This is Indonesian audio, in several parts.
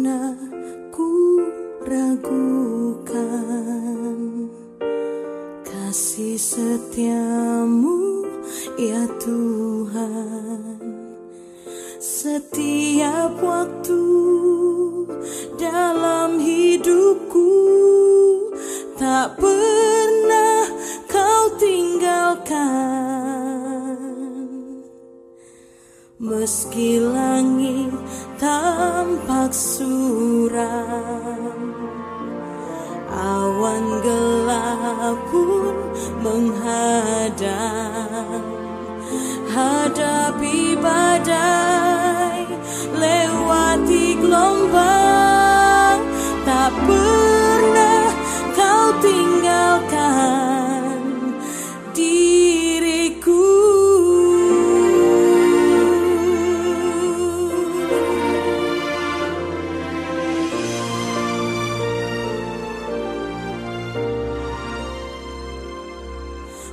pernah ku ragukan kasih setiamu ya Tuhan. Setiap waktu dalam hidupku tak pernah kau tinggalkan. Meski langit tampak suram, awan gelap pun menghadang. Hadapi badai, lewati gelombang, tak pernah kau tinggalkan diriku.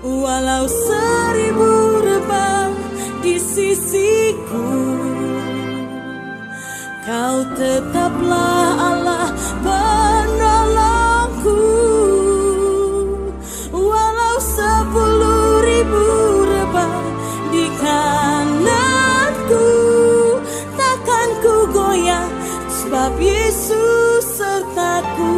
Walau 1000 rebah di sisiku, kau tetaplah Allah penolongku. Walau 10.000 rebah di kananku, takkan ku goyah sebab Yesus sertaku.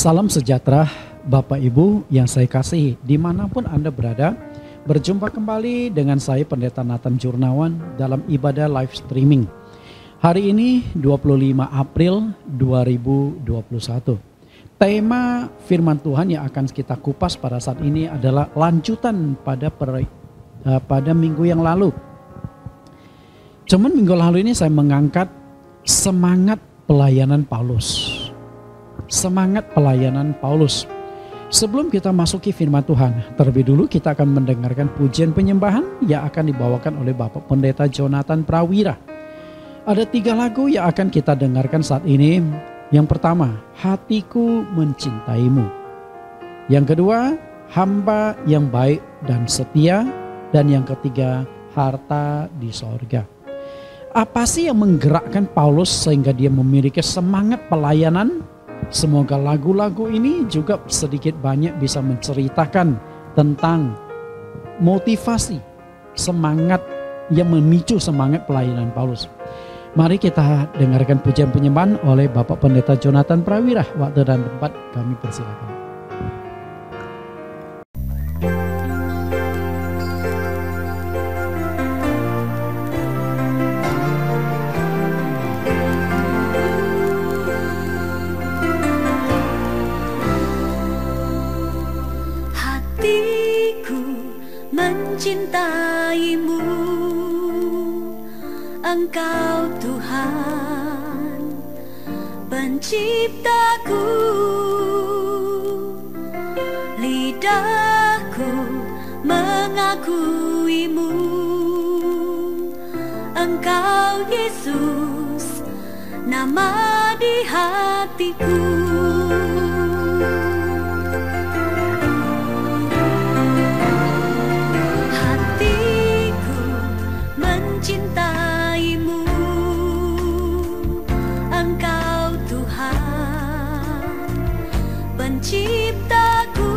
Salam sejahtera Bapak Ibu yang saya kasihi, dimanapun Anda berada. Berjumpa kembali dengan saya Pendeta Nathan Jurnawan dalam ibadah live streaming. Hari ini 25 April 2021. Tema firman Tuhan yang akan kita kupas pada saat ini adalah lanjutan pada minggu yang lalu. Cuman minggu lalu ini saya mengangkat semangat pelayanan Paulus. Semangat pelayanan Paulus. Sebelum kita masuki firman Tuhan, terlebih dulu kita akan mendengarkan pujian penyembahan yang akan dibawakan oleh Bapak Pendeta Jonathan Prawira. Ada 3 lagu yang akan kita dengarkan saat ini. Yang pertama, Hatiku Mencintaimu. Yang kedua, Hamba yang Baik dan Setia. Dan yang ketiga, Harta di Sorga. Apa sih yang menggerakkan Paulus sehingga dia memiliki semangat pelayanan? Semoga lagu-lagu ini juga sedikit banyak bisa menceritakan tentang motivasi, semangat yang memicu semangat pelayanan Paulus. Mari kita dengarkan pujian penyembahan oleh Bapak Pendeta Jonathan Prawira. Waktu dan tempat kami persilakan. Mencintaimu, Engkau Tuhan Penciptaku. Lidahku mengakuimu, Engkau Yesus, nama di hatiku. Mencintaimu, Engkau Tuhan Penciptaku.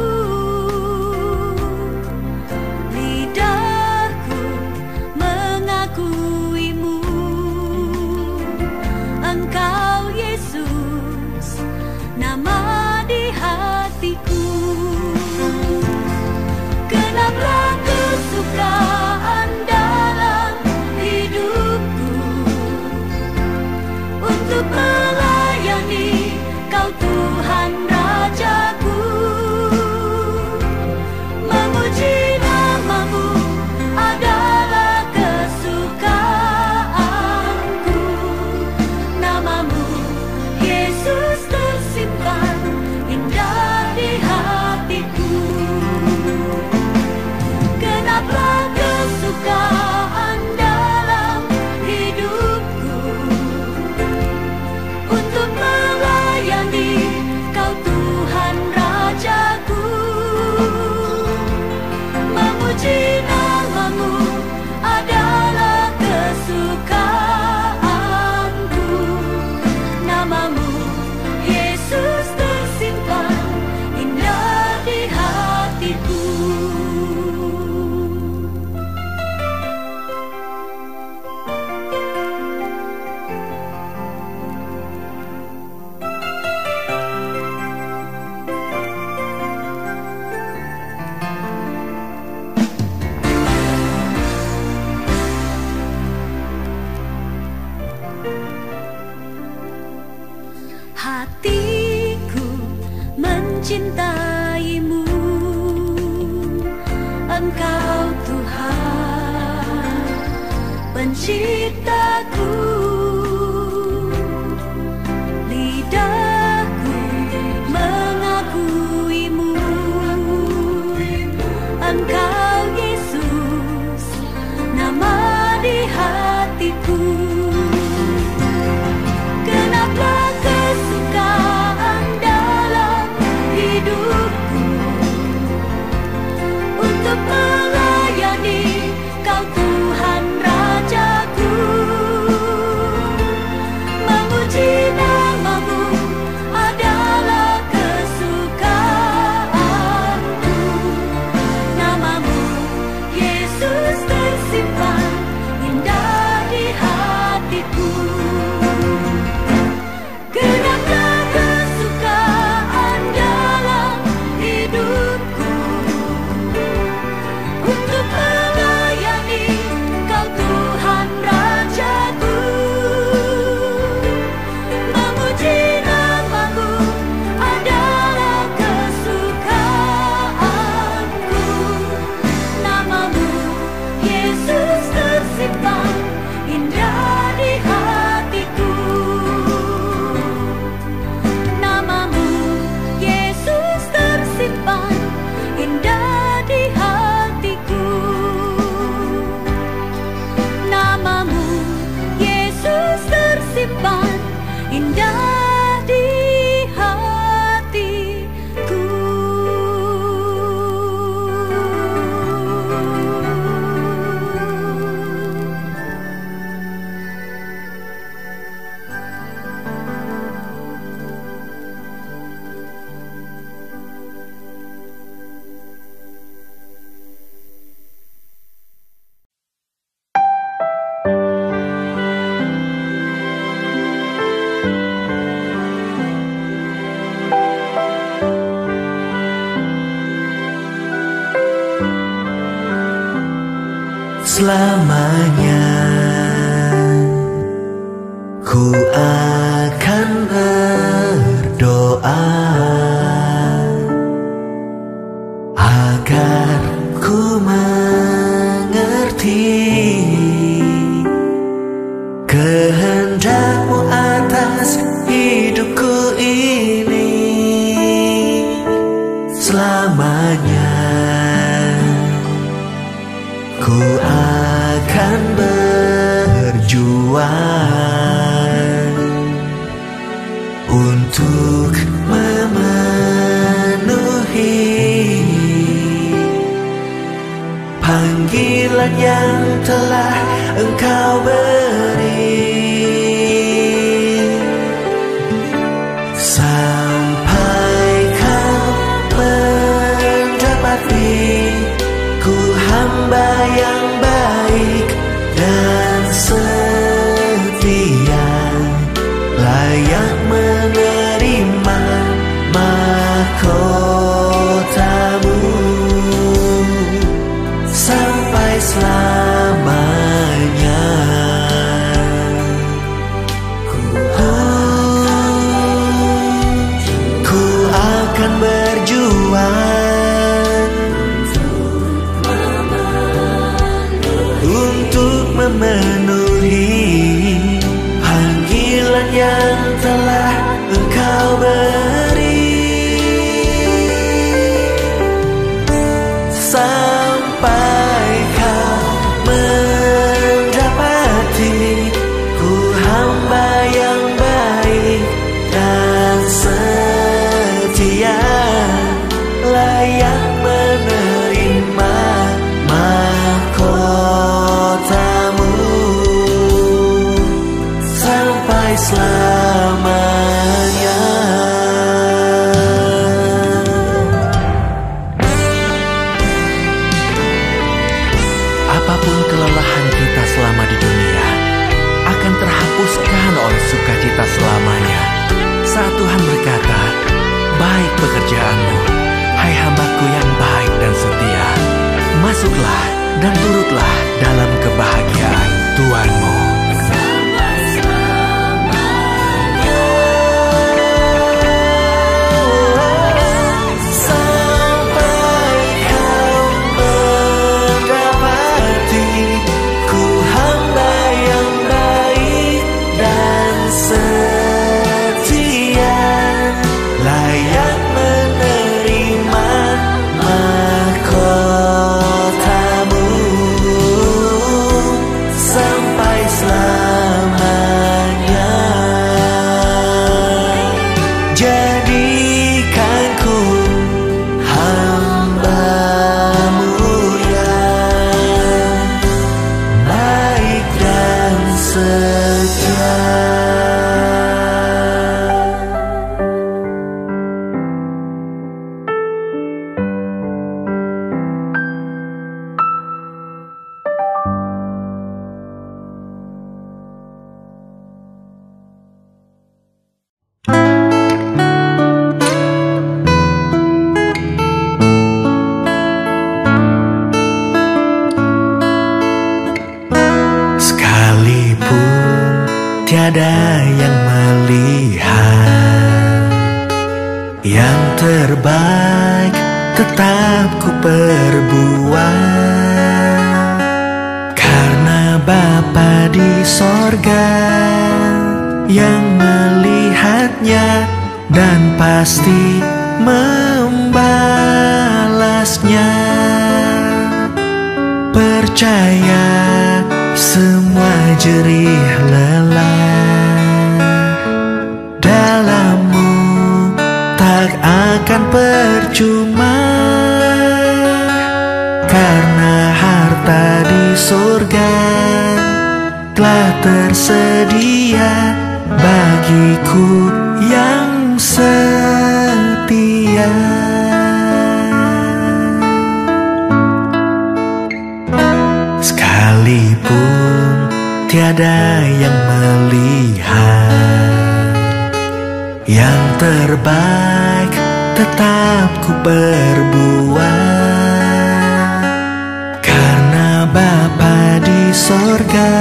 Lidahku mengakuimu, Engkau Yesus, nama di hatiku. Genaplah kesukaan untuk melayani Kau Tuhan Rajaku, memuji nama-Mu adalah kesukaanku. Nama-Mu Yesus tersimpan indah di hatiku. Genaplah kesukaan dalam hidupku untuk melayani Kau Tuhan Rajaku, memuji nama-Mu adalah kesukaanku. Nama-Mu Yesus tersimpan indah di hatiku. Hatiku mencintaimu, Engkau Tuhan Penciptaku. Lidahku mengakuimu, Engkau Yesus, nama di hatiku. Genaplah kesukaan dalam hidupku untuk melayani Kau Tuhan Rajaku, selamanya. Ku akan berdoa agar ku mengerti kehendak-Mu atas hidupku ini selamanya. Ku akan berjuang untuk memenuhi panggilan yang telah Engkau beri, sampai Kau mendapati ku hamba yang baik dan setia, layak menerima mahkota-Mu sampai selamanya. Ku akan berjuang untuk memenuhi panggilan yang telah Engkau beri, sampai Kau mendapati ku hamba yang baik dan setia, layak menerima mahkota-Mu sampai selamanya. Apapun kelelahan kita selama di dunia akan terhapuskan oleh sukacita selamanya saat Tuhan berkata, "Baik pekerjaan-Mu, hai hamba-Ku yang baik dan setia. Masuklah dan turutlah dalam kebahagiaan Tuhan-Mu." Tiada yang melihat yang terbaik, tetap ku perbuat, karena Bapa di sorga yang melihatnya dan pasti membalasnya. Percaya semua jerih lelah dalam-Mu tak akan percuma, karena harta di surga telah tersedia bagiku yang setia. Sekalipun tiada yang melihat yang terbaik, tetap ku perbuat, karena Bapa di sorga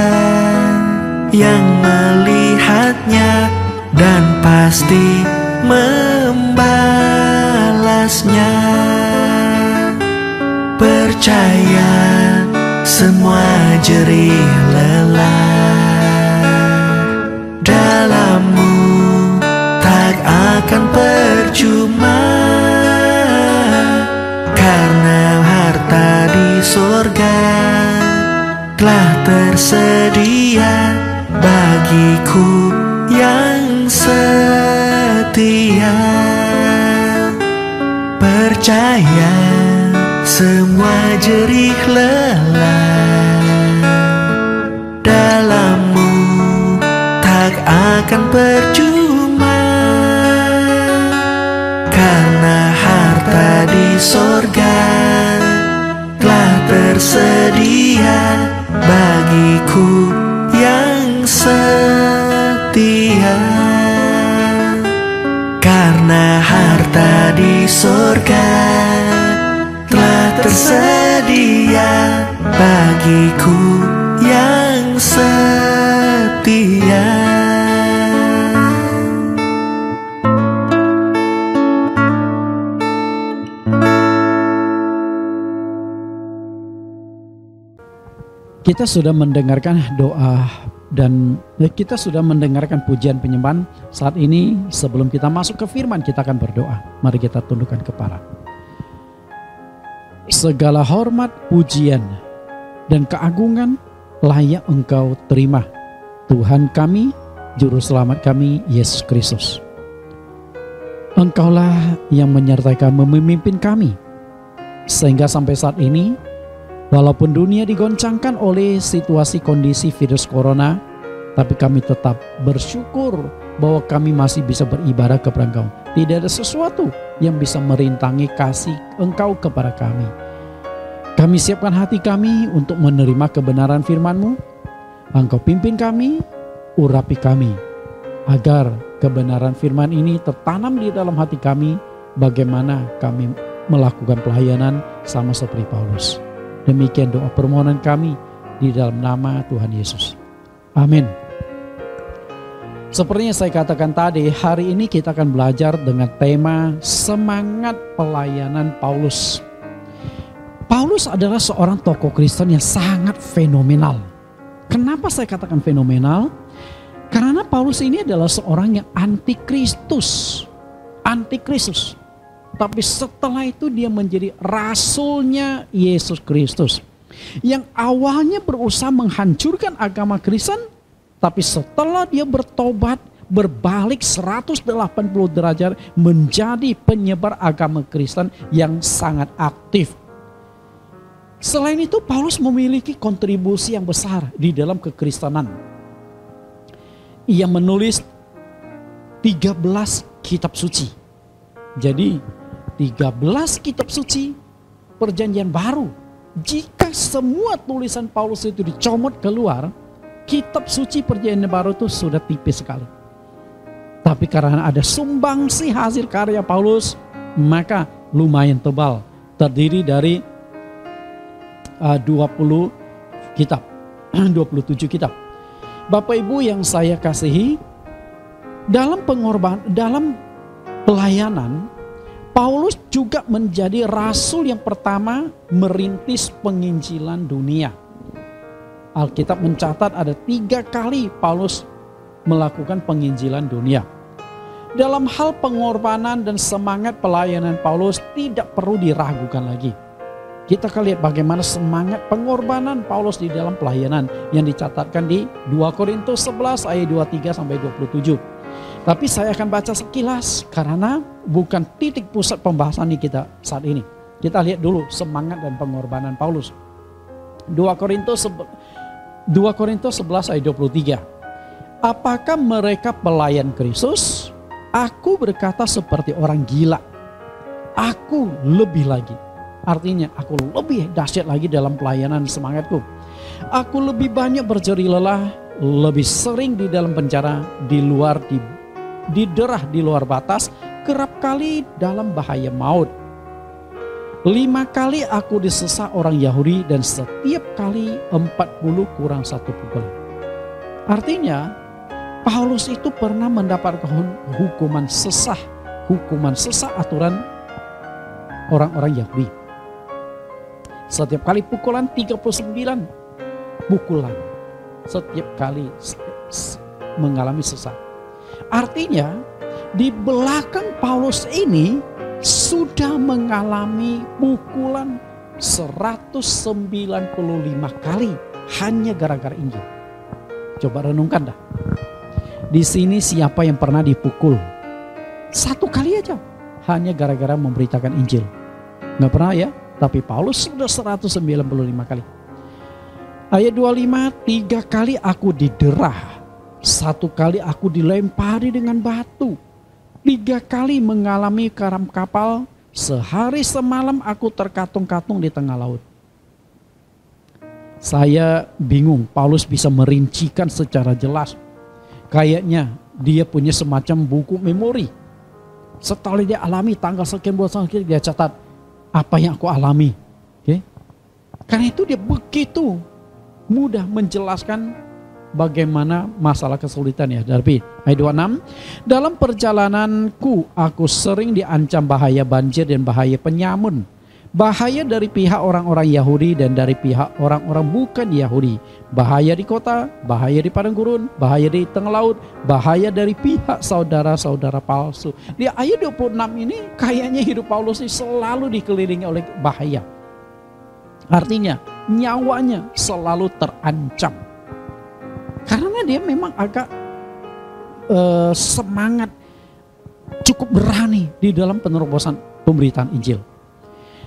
yang melihatnya dan pasti membalasnya. Percaya semua jerih lelah dalammu tak akan percuma, karena harta di sorga telah tersedia bagiku yang setia. Percaya semua jerih lelah dalammu tak akan percuma, karena harta di sorga telah tersedia bagiku yang setia. Karena harta di sorga telah tersedia bagiku yang setia. Kita sudah mendengarkan doa dan kita sudah mendengarkan pujian penyembahan. Saat ini sebelum kita masuk ke firman, kita akan berdoa. Mari kita tundukkan kepala. Segala hormat, pujian, dan keagungan layak Engkau terima, Tuhan kami, Juru Selamat kami, Yesus Kristus. Engkaulah yang menyertai kami, memimpin kami, sehingga sampai saat ini, walaupun dunia digoncangkan oleh situasi kondisi virus corona, tapi kami tetap bersyukur bahwa kami masih bisa beribadah kepada Engkau. Tidak ada sesuatu yang bisa merintangi kasih Engkau kepada kami. Kami siapkan hati kami untuk menerima kebenaran firman-Mu. Engkau pimpin kami, urapi kami, agar kebenaran firman ini tertanam di dalam hati kami, bagaimana kami melakukan pelayanan sama seperti Paulus. Demikian doa permohonan kami di dalam nama Tuhan Yesus. Amin. Seperti yang saya katakan tadi, hari ini kita akan belajar dengan tema semangat pelayanan Paulus. Paulus adalah seorang tokoh Kristen yang sangat fenomenal. Kenapa saya katakan fenomenal? Karena Paulus ini adalah seorang yang antikristus. Antikristus. Tapi setelah itu dia menjadi rasulnya Yesus Kristus. Yang awalnya berusaha menghancurkan agama Kristen, tapi setelah dia bertobat, berbalik 180 derajat menjadi penyebar agama Kristen yang sangat aktif. Selain itu, Paulus memiliki kontribusi yang besar di dalam kekristenan. Ia menulis 13 kitab suci. Jadi 13 kitab suci perjanjian baru. Jika semua tulisan Paulus itu dicomot keluar, kitab suci perjanjian baru itu sudah tipis sekali. Tapi karena ada sumbangsi hasil karya Paulus, maka lumayan tebal. Terdiri dari 20 kitab, 27 kitab. Bapak Ibu yang saya kasihi, dalam pelayanan, Paulus juga menjadi rasul yang pertama merintis penginjilan dunia. Alkitab mencatat ada 3 kali Paulus melakukan penginjilan dunia. Dalam hal pengorbanan dan semangat pelayanan Paulus tidak perlu diragukan lagi. Kita akan lihat bagaimana semangat pengorbanan Paulus di dalam pelayanan yang dicatatkan di 2 Korintus 11 ayat 23 sampai 27. Tapi saya akan baca sekilas karena bukan titik pusat pembahasan kita saat ini. Kita lihat dulu semangat dan pengorbanan Paulus. 2 Korintus 11 ayat 23. Apakah mereka pelayan Kristus? Aku berkata seperti orang gila. Aku lebih lagi. Artinya aku lebih dahsyat lagi dalam pelayanan semangatku. Aku lebih banyak berjerih lelah, lebih sering di dalam penjara, diderah di luar batas, kerap kali dalam bahaya maut. 5 kali aku disesat orang Yahudi dan setiap kali 40 kurang 1 pukulan. Artinya Paulus itu pernah mendapatkan hukuman sesah aturan orang-orang Yahudi. Setiap kali pukulan 39 pukulan. Setiap kali mengalami sesah. Artinya di belakang Paulus ini sudah mengalami pukulan 195 kali hanya gara-gara Injil. Coba renungkan dah. Di sini siapa yang pernah dipukul 1 kali aja hanya gara-gara memberitakan Injil? Nggak pernah ya, tapi Paulus sudah 195 kali. Ayat 25, 3 kali aku diderah, 1 kali aku dilempari dengan batu, 3 kali mengalami karam kapal, sehari semalam aku terkatung-katung di tengah laut. Saya bingung, Paulus bisa merincikan secara jelas. Kayaknya dia punya semacam buku memori. Setelah dia alami tanggal sekian bulan sekian, dia catat apa yang aku alami. Okay? Karena itu dia begitu mudah menjelaskan bagaimana masalah kesulitan ya. Dari ayat 26, dalam perjalananku aku sering diancam bahaya banjir dan bahaya penyamun. Bahaya dari pihak orang-orang Yahudi dan dari pihak orang-orang bukan Yahudi. Bahaya di kota, bahaya di padang gurun, bahaya di tengah laut, bahaya dari pihak saudara-saudara palsu. Di ayat 26 ini kayaknya hidup Paulus ini selalu dikelilingi oleh bahaya. Artinya nyawanya selalu terancam. Karena dia memang agak semangat, cukup berani di dalam penerobosan pemberitaan Injil.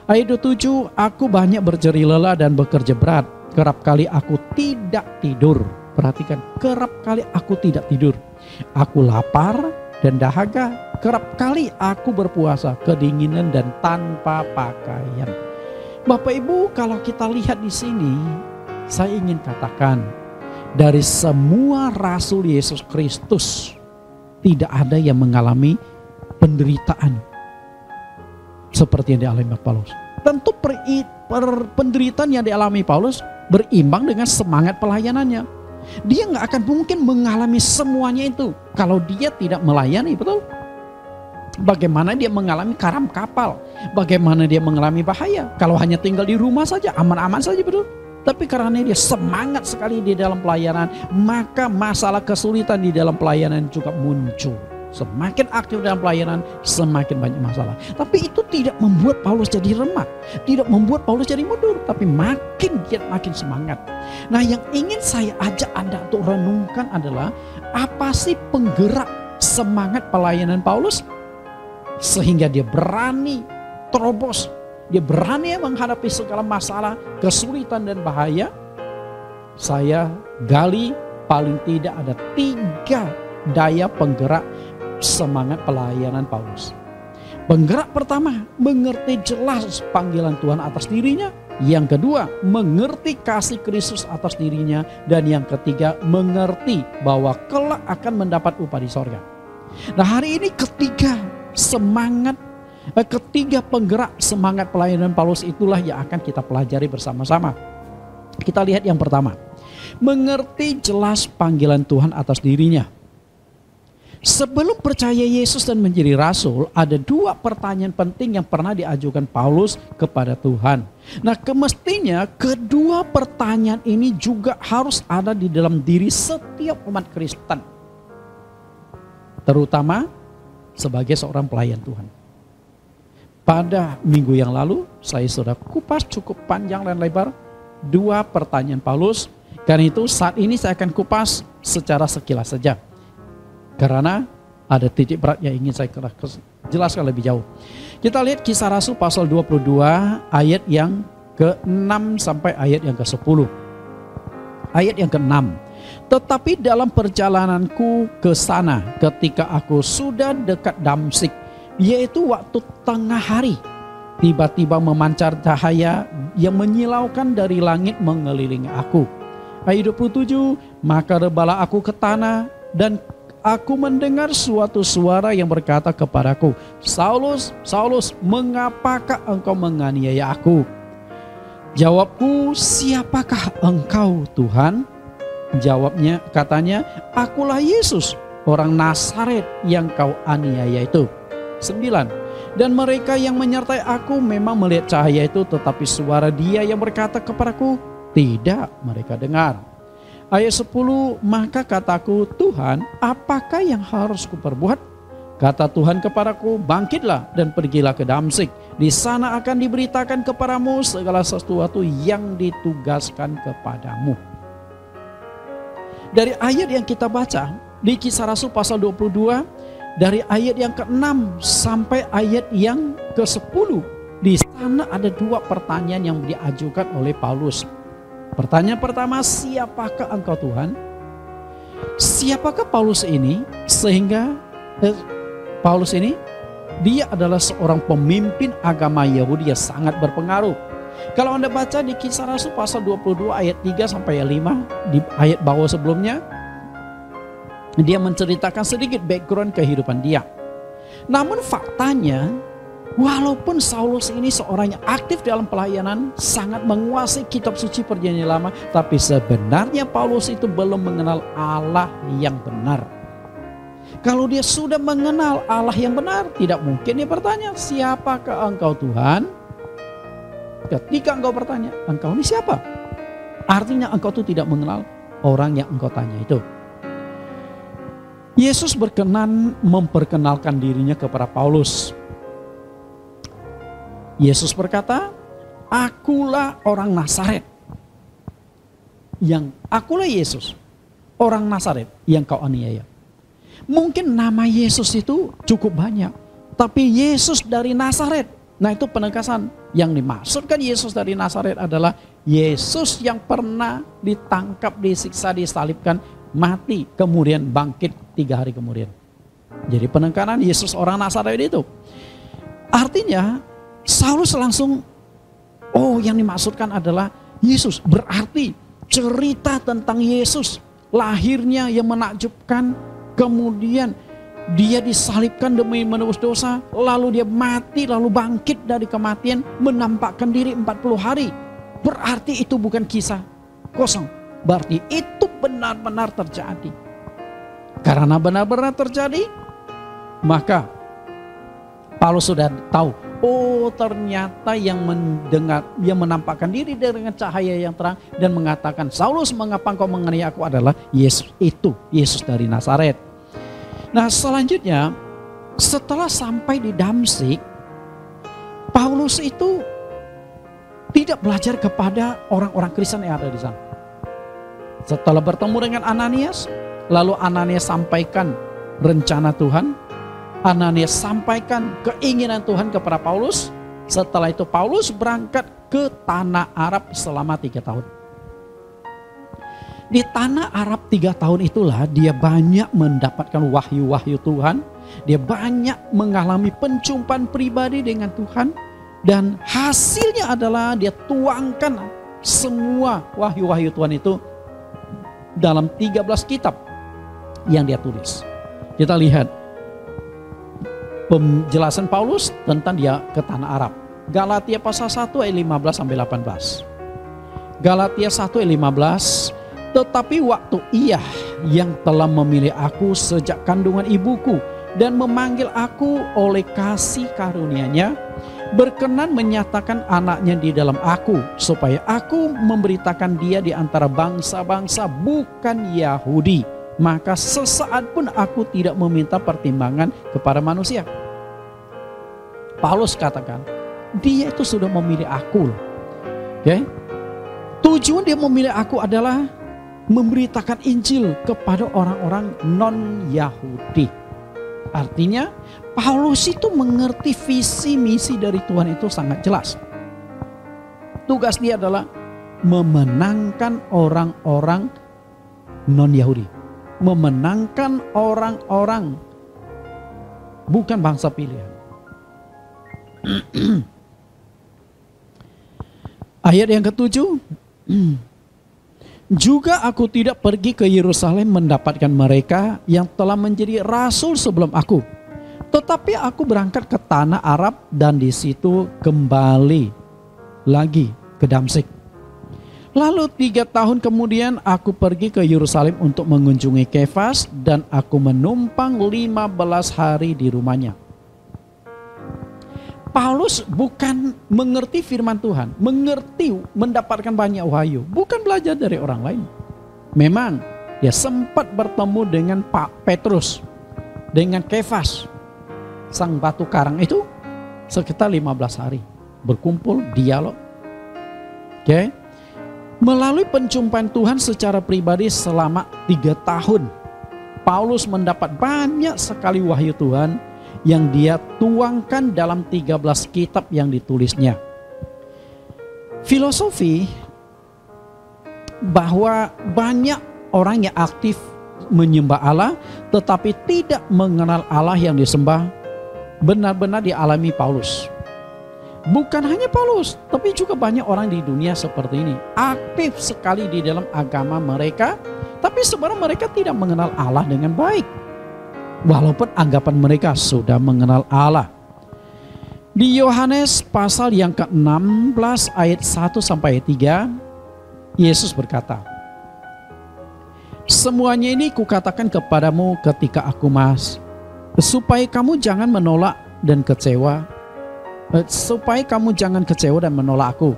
Ayat 27, aku banyak berjerih lelah dan bekerja berat. Kerap kali aku tidak tidur. Perhatikan, kerap kali aku tidak tidur. Aku lapar dan dahaga. Kerap kali aku berpuasa, kedinginan dan tanpa pakaian. Bapak Ibu, kalau kita lihat di sini, saya ingin katakan, dari semua rasul Yesus Kristus, tidak ada yang mengalami penderitaan seperti yang dialami Paulus. Tentu penderitaan yang dialami Paulus berimbang dengan semangat pelayanannya. Dia nggak akan mungkin mengalami semuanya itu kalau dia tidak melayani, betul? Bagaimana dia mengalami karam kapal? Bagaimana dia mengalami bahaya? Kalau hanya tinggal di rumah saja, aman-aman saja, betul? Tapi karena dia semangat sekali di dalam pelayanan, maka masalah kesulitan di dalam pelayanan juga muncul. Semakin aktif dalam pelayanan, semakin banyak masalah. Tapi itu tidak membuat Paulus jadi remah, tidak membuat Paulus jadi mundur, tapi makin giat, makin semangat. Nah, yang ingin saya ajak Anda untuk renungkan adalah apa sih penggerak semangat pelayanan Paulus sehingga dia berani terobos, dia berani menghadapi segala masalah, kesulitan dan bahaya. Saya gali paling tidak ada 3 daya penggerak semangat pelayanan Paulus. Penggerak pertama, mengerti jelas panggilan Tuhan atas dirinya. Yang kedua, mengerti kasih Kristus atas dirinya. Dan yang ketiga, mengerti bahwa kelak akan mendapat upah di sorga. Nah, hari ini ketiga penggerak semangat pelayanan Paulus itulah yang akan kita pelajari bersama-sama. Kita lihat yang pertama, mengerti jelas panggilan Tuhan atas dirinya. Sebelum percaya Yesus dan menjadi rasul, ada 2 pertanyaan penting yang pernah diajukan Paulus kepada Tuhan. Nah, mestinya kedua pertanyaan ini juga harus ada di dalam diri setiap umat Kristen, terutama sebagai seorang pelayan Tuhan. Pada minggu yang lalu, saya sudah kupas cukup panjang dan lebar 2 pertanyaan Paulus. Karena itu saat ini saya akan kupas secara sekilas saja. Karena ada titik berat yang ingin saya jelaskan lebih jauh. Kita lihat Kisah Rasul pasal 22 ayat yang ke-6 sampai ayat yang ke-10. Ayat yang ke-6. Tetapi dalam perjalananku ke sana ketika aku sudah dekat Damsyik, yaitu waktu tengah hari, tiba-tiba memancar cahaya yang menyilaukan dari langit mengelilingi aku. Ayat 27, maka rebalah aku ke tanah dan aku mendengar suatu suara yang berkata kepadaku, Saulus, Saulus, mengapakah engkau menganiaya aku? Jawabku, siapakah engkau Tuhan? Jawabnya, katanya, akulah Yesus, orang Nazaret yang kau aniaya itu. 9. Dan mereka yang menyertai aku memang melihat cahaya itu, tetapi suara dia yang berkata kepadaku, tidak mereka dengar. Ayat 10, maka kataku, Tuhan, apakah yang harus kuperbuat? Kata Tuhan kepadaku, bangkitlah dan pergilah ke Damsyik. Di sana akan diberitakan kepadamu segala sesuatu yang ditugaskan kepadamu. Dari ayat yang kita baca, di Kisah Rasul pasal 22, dari ayat yang ke-6 sampai ayat yang ke-10, di sana ada 2 pertanyaan yang diajukan oleh Paulus. Pertanyaan pertama, siapakah engkau Tuhan? Siapakah Paulus ini? Sehingga Paulus ini, dia adalah seorang pemimpin agama Yahudi yang sangat berpengaruh. Kalau Anda baca di Kisah Rasul pasal 22 ayat 3 sampai ayat 5, di ayat bawah sebelumnya, dia menceritakan sedikit background kehidupan dia. Namun faktanya, walaupun Saulus ini seorang yang aktif dalam pelayanan, sangat menguasai kitab suci Perjanjian Lama, tapi sebenarnya Paulus itu belum mengenal Allah yang benar. Kalau dia sudah mengenal Allah yang benar, tidak mungkin dia bertanya, siapakah engkau Tuhan? Ketika engkau bertanya, engkau ini siapa? Artinya engkau itu tidak mengenal orang yang engkau tanya itu. Yesus berkenan memperkenalkan dirinya kepada Paulus. Yesus berkata, akulah orang Nazaret. Akulah Yesus, orang Nazaret yang kau aniaya. Mungkin nama Yesus itu cukup banyak, tapi Yesus dari Nazaret. Nah, itu penegasan. Yang dimaksudkan Yesus dari Nazaret adalah Yesus yang pernah ditangkap, disiksa, disalibkan, mati, kemudian bangkit 3 hari kemudian. Jadi penekanan Yesus orang Nazaret itu. Artinya Saulus langsung, yang dimaksudkan adalah Yesus. Berarti cerita tentang Yesus, lahirnya yang menakjubkan, kemudian dia disalibkan demi menebus dosa, lalu dia mati, lalu bangkit dari kematian, menampakkan diri 40 hari. Berarti itu bukan kisah kosong. Berarti itu benar-benar terjadi. Karena benar-benar terjadi, maka Paulus sudah tahu, ternyata yang mendengar, yang menampakkan diri dengan cahaya yang terang dan mengatakan, Saulus, mengapa engkau menganiaya aku, adalah Yesus itu, Yesus dari Nazaret. Nah, selanjutnya setelah sampai di Damsyik, Paulus itu tidak belajar kepada orang-orang Kristen yang ada di sana. Setelah bertemu dengan Ananias, lalu Ananias sampaikan rencana Tuhan, Ananias sampaikan keinginan Tuhan kepada Paulus. Setelah itu Paulus berangkat ke tanah Arab selama 3 tahun. Di tanah Arab 3 tahun itulah dia banyak mendapatkan wahyu-wahyu Tuhan. Dia banyak mengalami penjumpaan pribadi dengan Tuhan. Dan hasilnya adalah dia tuangkan semua wahyu-wahyu Tuhan itu dalam 13 kitab yang dia tulis. Kita lihat penjelasan Paulus tentang dia ke tanah Arab. Galatia pasal 1 ayat 15 sampai 18. Galatia 1 ayat 15. Tetapi waktu Ia yang telah memilih aku sejak kandungan ibuku dan memanggil aku oleh kasih karunia-Nya, berkenan menyatakan anaknya di dalam aku, supaya aku memberitakan dia di antara bangsa-bangsa bukan Yahudi. Maka sesaat pun aku tidak meminta pertimbangan kepada manusia. Paulus katakan, dia itu sudah memilih aku. Okay? Tujuan dia memilih aku adalah memberitakan Injil kepada orang-orang non-Yahudi. Artinya Paulus itu mengerti visi misi dari Tuhan itu sangat jelas. Tugas dia adalah memenangkan orang-orang non-Yahudi. Memenangkan orang-orang bukan bangsa pilihan. Ayat yang ke-7. Juga aku tidak pergi ke Yerusalem mendapatkan mereka yang telah menjadi rasul sebelum aku. Tetapi aku berangkat ke tanah Arab dan di situ kembali lagi ke Damsyik. Lalu 3 tahun kemudian aku pergi ke Yerusalem untuk mengunjungi Kefas dan aku menumpang 15 hari di rumahnya. Paulus bukan mengerti firman Tuhan, mengerti mendapatkan banyak wahyu, bukan belajar dari orang lain. Memang dia sempat bertemu dengan Pak Petrus, dengan Kefas, sang batu karang itu sekitar 15 hari. Berkumpul, dialog. Oke. Melalui penjumpaan Tuhan secara pribadi selama 3 tahun, Paulus mendapat banyak sekali wahyu Tuhan yang dia tuangkan dalam 13 kitab yang ditulisnya. Filosofi bahwa banyak orang yang aktif menyembah Allah tetapi tidak mengenal Allah yang disembah benar-benar dialami Paulus. Bukan hanya Paulus, tapi juga banyak orang di dunia seperti ini. Aktif sekali di dalam agama mereka, tapi sebenarnya mereka tidak mengenal Allah dengan baik. Walaupun anggapan mereka sudah mengenal Allah. Di Yohanes pasal yang ke-16 ayat 1 sampai 3, Yesus berkata, "Semuanya ini kukatakan kepadamu ketika aku supaya kamu jangan menolak dan kecewa. Supaya kamu jangan kecewa dan menolak aku.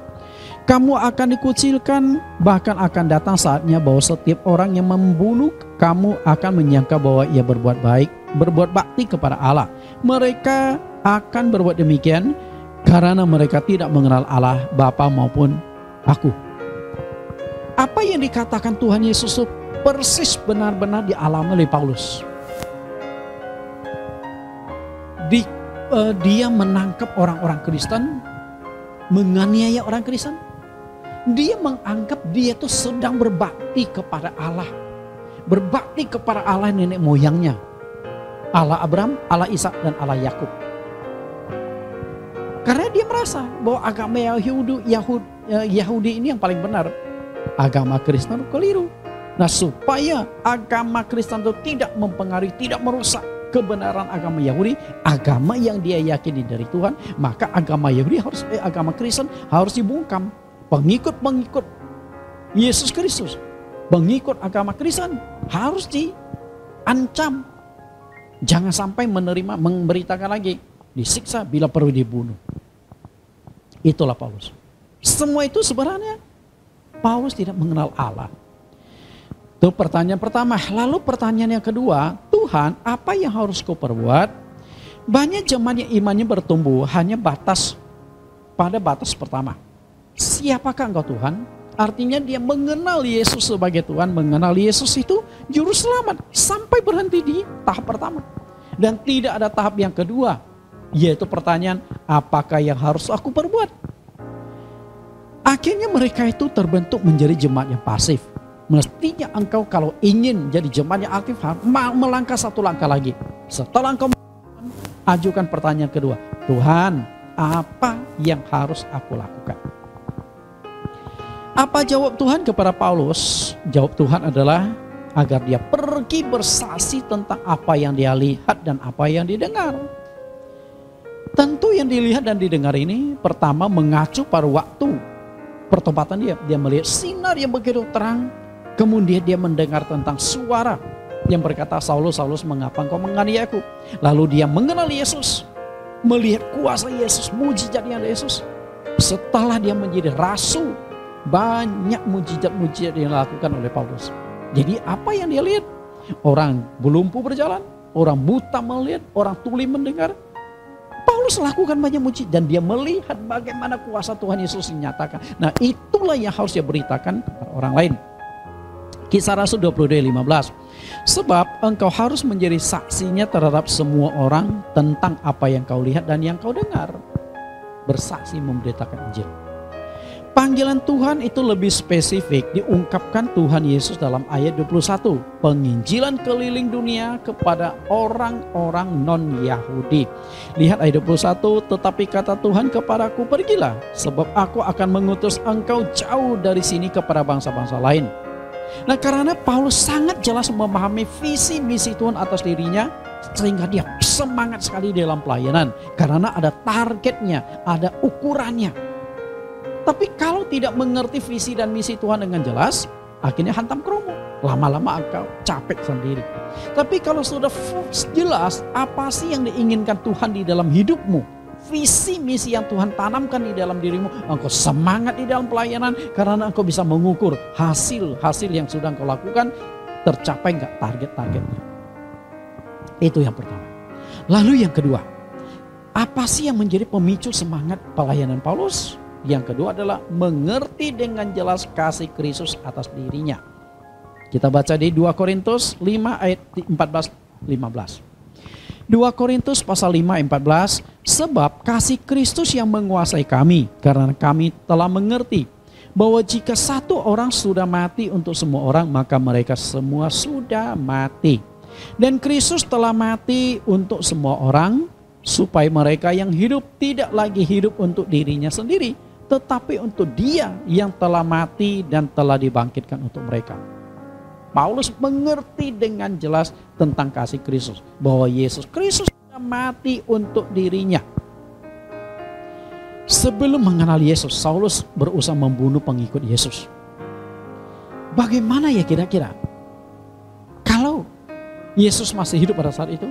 Kamu akan dikucilkan, bahkan akan datang saatnya bahwa setiap orang yang membunuh kamu akan menyangka bahwa ia berbuat baik, berbuat bakti kepada Allah. Mereka akan berbuat demikian karena mereka tidak mengenal Allah, Bapa maupun aku." Apa yang dikatakan Tuhan Yesus itu persis benar-benar dialami oleh Paulus. Dia menangkap orang-orang Kristen, menganiaya orang Kristen. Dia menganggap dia itu sedang berbakti kepada Allah. Berbakti kepada Allah nenek moyangnya. Allah Abraham, Allah Ishak dan Allah Yakub. Karena dia merasa bahwa agama Yahudi ini yang paling benar. Agama Kristen keliru. Nah, supaya agama Kristen itu tidak mempengaruhi, tidak merusak kebenaran agama Yahudi, agama yang dia yakini dari Tuhan, maka agama Yahudi agama Kristen harus dibungkam. Pengikut-pengikut Yesus Kristus, pengikut agama Kristen harus diancam. Jangan sampai memberitakan lagi, disiksa bila perlu dibunuh. Itulah Paulus. Semua itu sebenarnya Paulus tidak mengenal Allah. Itu pertanyaan pertama. Lalu pertanyaan yang kedua, Tuhan, apa yang harus kau perbuat? Banyak jemaat yang imannya bertumbuh hanya pada batas pertama. Siapakah engkau Tuhan? Artinya dia mengenal Yesus sebagai Tuhan, mengenal Yesus itu juru selamat, sampai berhenti di tahap pertama. Dan tidak ada tahap yang kedua, yaitu pertanyaan, apakah yang harus aku perbuat? Akhirnya mereka itu terbentuk menjadi jemaat yang pasif. Mestinya engkau kalau ingin jadi jemaat yang aktif, melangkah satu langkah lagi. Setelah engkau ajukan pertanyaan kedua, Tuhan, apa yang harus aku lakukan? Apa jawab Tuhan kepada Paulus? Jawab Tuhan adalah agar dia pergi bersaksi tentang apa yang dia lihat dan apa yang didengar. Tentu yang dilihat dan didengar ini pertama mengacu pada waktu pertobatan dia. Dia melihat sinar yang begitu terang. Kemudian dia mendengar tentang suara yang berkata, Saulus, Saulus, mengapa engkau menganiaya aku? Lalu dia mengenal Yesus, melihat kuasa Yesus, mujizatnya Yesus. Setelah dia menjadi rasul, banyak mujizat-mujizat yang dilakukan oleh Paulus. Jadi apa yang dia lihat? Orang lumpuh berjalan, orang buta melihat, orang tuli mendengar. Paulus lakukan banyak mujizat dan dia melihat bagaimana kuasa Tuhan Yesus dinyatakan. Nah, itulah yang harus dia beritakan kepada orang lain. Kisah Rasul 22:15. Sebab engkau harus menjadi saksinya terhadap semua orang tentang apa yang kau lihat dan yang kau dengar. Bersaksi memberitakan Injil. Panggilan Tuhan itu lebih spesifik diungkapkan Tuhan Yesus dalam ayat 21. Penginjilan keliling dunia kepada orang-orang non-Yahudi. Lihat ayat 21. Tetapi kata Tuhan kepadaku, pergilah, sebab aku akan mengutus engkau jauh dari sini kepada bangsa-bangsa lain. Nah, karena Paulus sangat jelas memahami visi misi Tuhan atas dirinya, sehingga dia semangat sekali dalam pelayanan. Karena ada targetnya, ada ukurannya. Tapi kalau tidak mengerti visi dan misi Tuhan dengan jelas, akhirnya hantam kromo. Lama-lama engkau capek sendiri. Tapi kalau sudah jelas apa sih yang diinginkan Tuhan di dalam hidupmu, visi misi yang Tuhan tanamkan di dalam dirimu, engkau semangat di dalam pelayanan karena engkau bisa mengukur hasil yang sudah engkau lakukan, tercapai enggak target-targetnya. Itu yang pertama. Lalu yang kedua, apa sih yang menjadi pemicu semangat pelayanan Paulus? Yang kedua adalah mengerti dengan jelas kasih Kristus atas dirinya. Kita baca di 2 Korintus 5 ayat 14-15. 2 Korintus pasal 5 ayat 14, sebab kasih Kristus yang menguasai kami, karena kami telah mengerti bahwa jika satu orang sudah mati untuk semua orang, maka mereka semua sudah mati. Dan Kristus telah mati untuk semua orang, supaya mereka yang hidup tidak lagi hidup untuk dirinya sendiri, tetapi untuk Dia yang telah mati dan telah dibangkitkan untuk mereka. Paulus mengerti dengan jelas tentang kasih Kristus, bahwa Yesus Kristus sudah mati untuk dirinya. Sebelum mengenal Yesus, Saulus berusaha membunuh pengikut Yesus. Bagaimana ya kira-kira kalau Yesus masih hidup pada saat itu?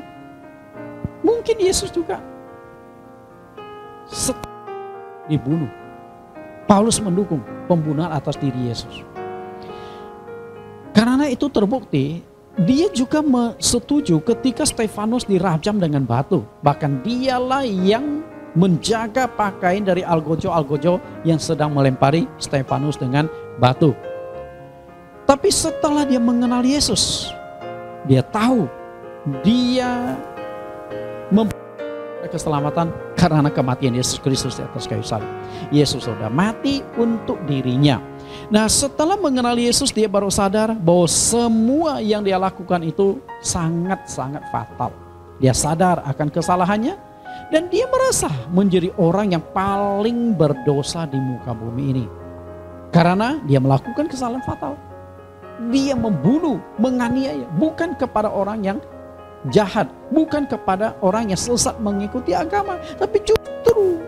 Mungkin Yesus juga dibunuh. Paulus mendukung pembunuhan atas diri Yesus. Karena itu terbukti, dia juga setuju ketika Stefanus dirajam dengan batu. Bahkan dialah yang menjaga pakaian dari algojo-algojo yang sedang melempari Stefanus dengan batu. Tapi setelah dia mengenal Yesus, dia tahu dia memperoleh keselamatan karena kematian Yesus Kristus di atas kayu salib. Yesus sudah mati untuk dirinya. Nah, setelah mengenal Yesus, dia baru sadar bahwa semua yang dia lakukan itu sangat-sangat fatal. Dia sadar akan kesalahannya dan dia merasa menjadi orang yang paling berdosa di muka bumi ini. Karena dia melakukan kesalahan fatal. Dia membunuh, menganiaya, bukan kepada orang yang jahat, bukan kepada orang yang sesat mengikuti agama, tapi justru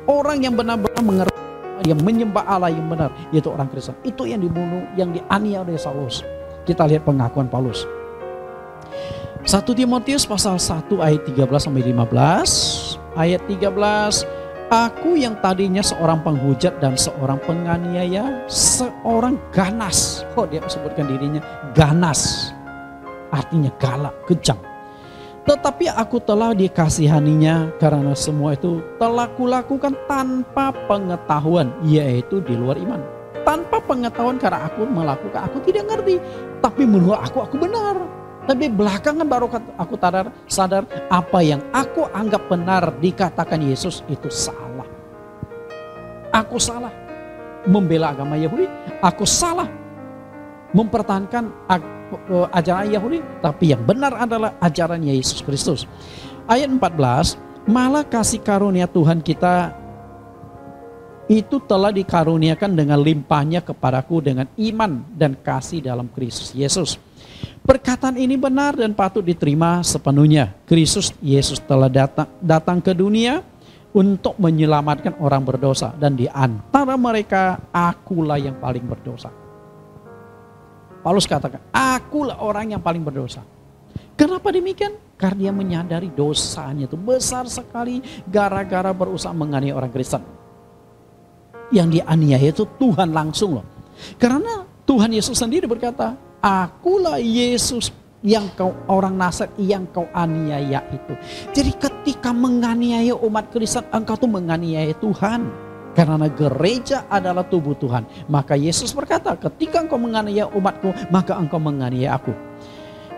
orang yang benar-benar mengerti, yang menyembah Allah yang benar, yaitu orang Kristen. Itu yang dibunuh, yang dianiaya oleh Saulus. Kita lihat pengakuan Paulus. 1 Timotius pasal 1 ayat 13-15. Ayat 13, aku yang tadinya seorang penghujat dan seorang penganiaya, seorang ganas. Dia sebutkan dirinya ganas. Artinya galak, kejam. Tetapi aku telah dikasihaninya karena semua itu telah kulakukan tanpa pengetahuan, yaitu di luar iman. Tanpa pengetahuan karena aku melakukan, aku tidak ngerti. Tapi menurut aku benar. Tapi belakangan baru aku sadar apa yang aku anggap benar dikatakan Yesus itu salah. Aku salah membela agama Yahudi. Aku salah mempertahankan ajaran Yahudi, tapi yang benar adalah ajaran Yesus Kristus. Ayat 14, malah kasih karunia Tuhan kita itu telah dikaruniakan dengan limpahnya kepadaku dengan iman dan kasih dalam Kristus Yesus. Perkataan ini benar dan patut diterima sepenuhnya. Kristus Yesus telah datang ke dunia untuk menyelamatkan orang berdosa, dan di antara mereka akulah yang paling berdosa. Paulus katakan, akulah orang yang paling berdosa. Kenapa demikian? Karena dia menyadari dosanya itu besar sekali gara-gara berusaha menganiaya orang Kristen. Yang dianiaya itu Tuhan langsung loh. Karena Tuhan Yesus sendiri berkata, akulah Yesus yang kau orang Nazaret yang kau aniaya itu. Jadi ketika menganiaya umat Kristen, engkau tuh menganiaya Tuhan. Karena gereja adalah tubuh Tuhan. Maka Yesus berkata, ketika engkau menganiaya umatku, maka engkau menganiaya aku.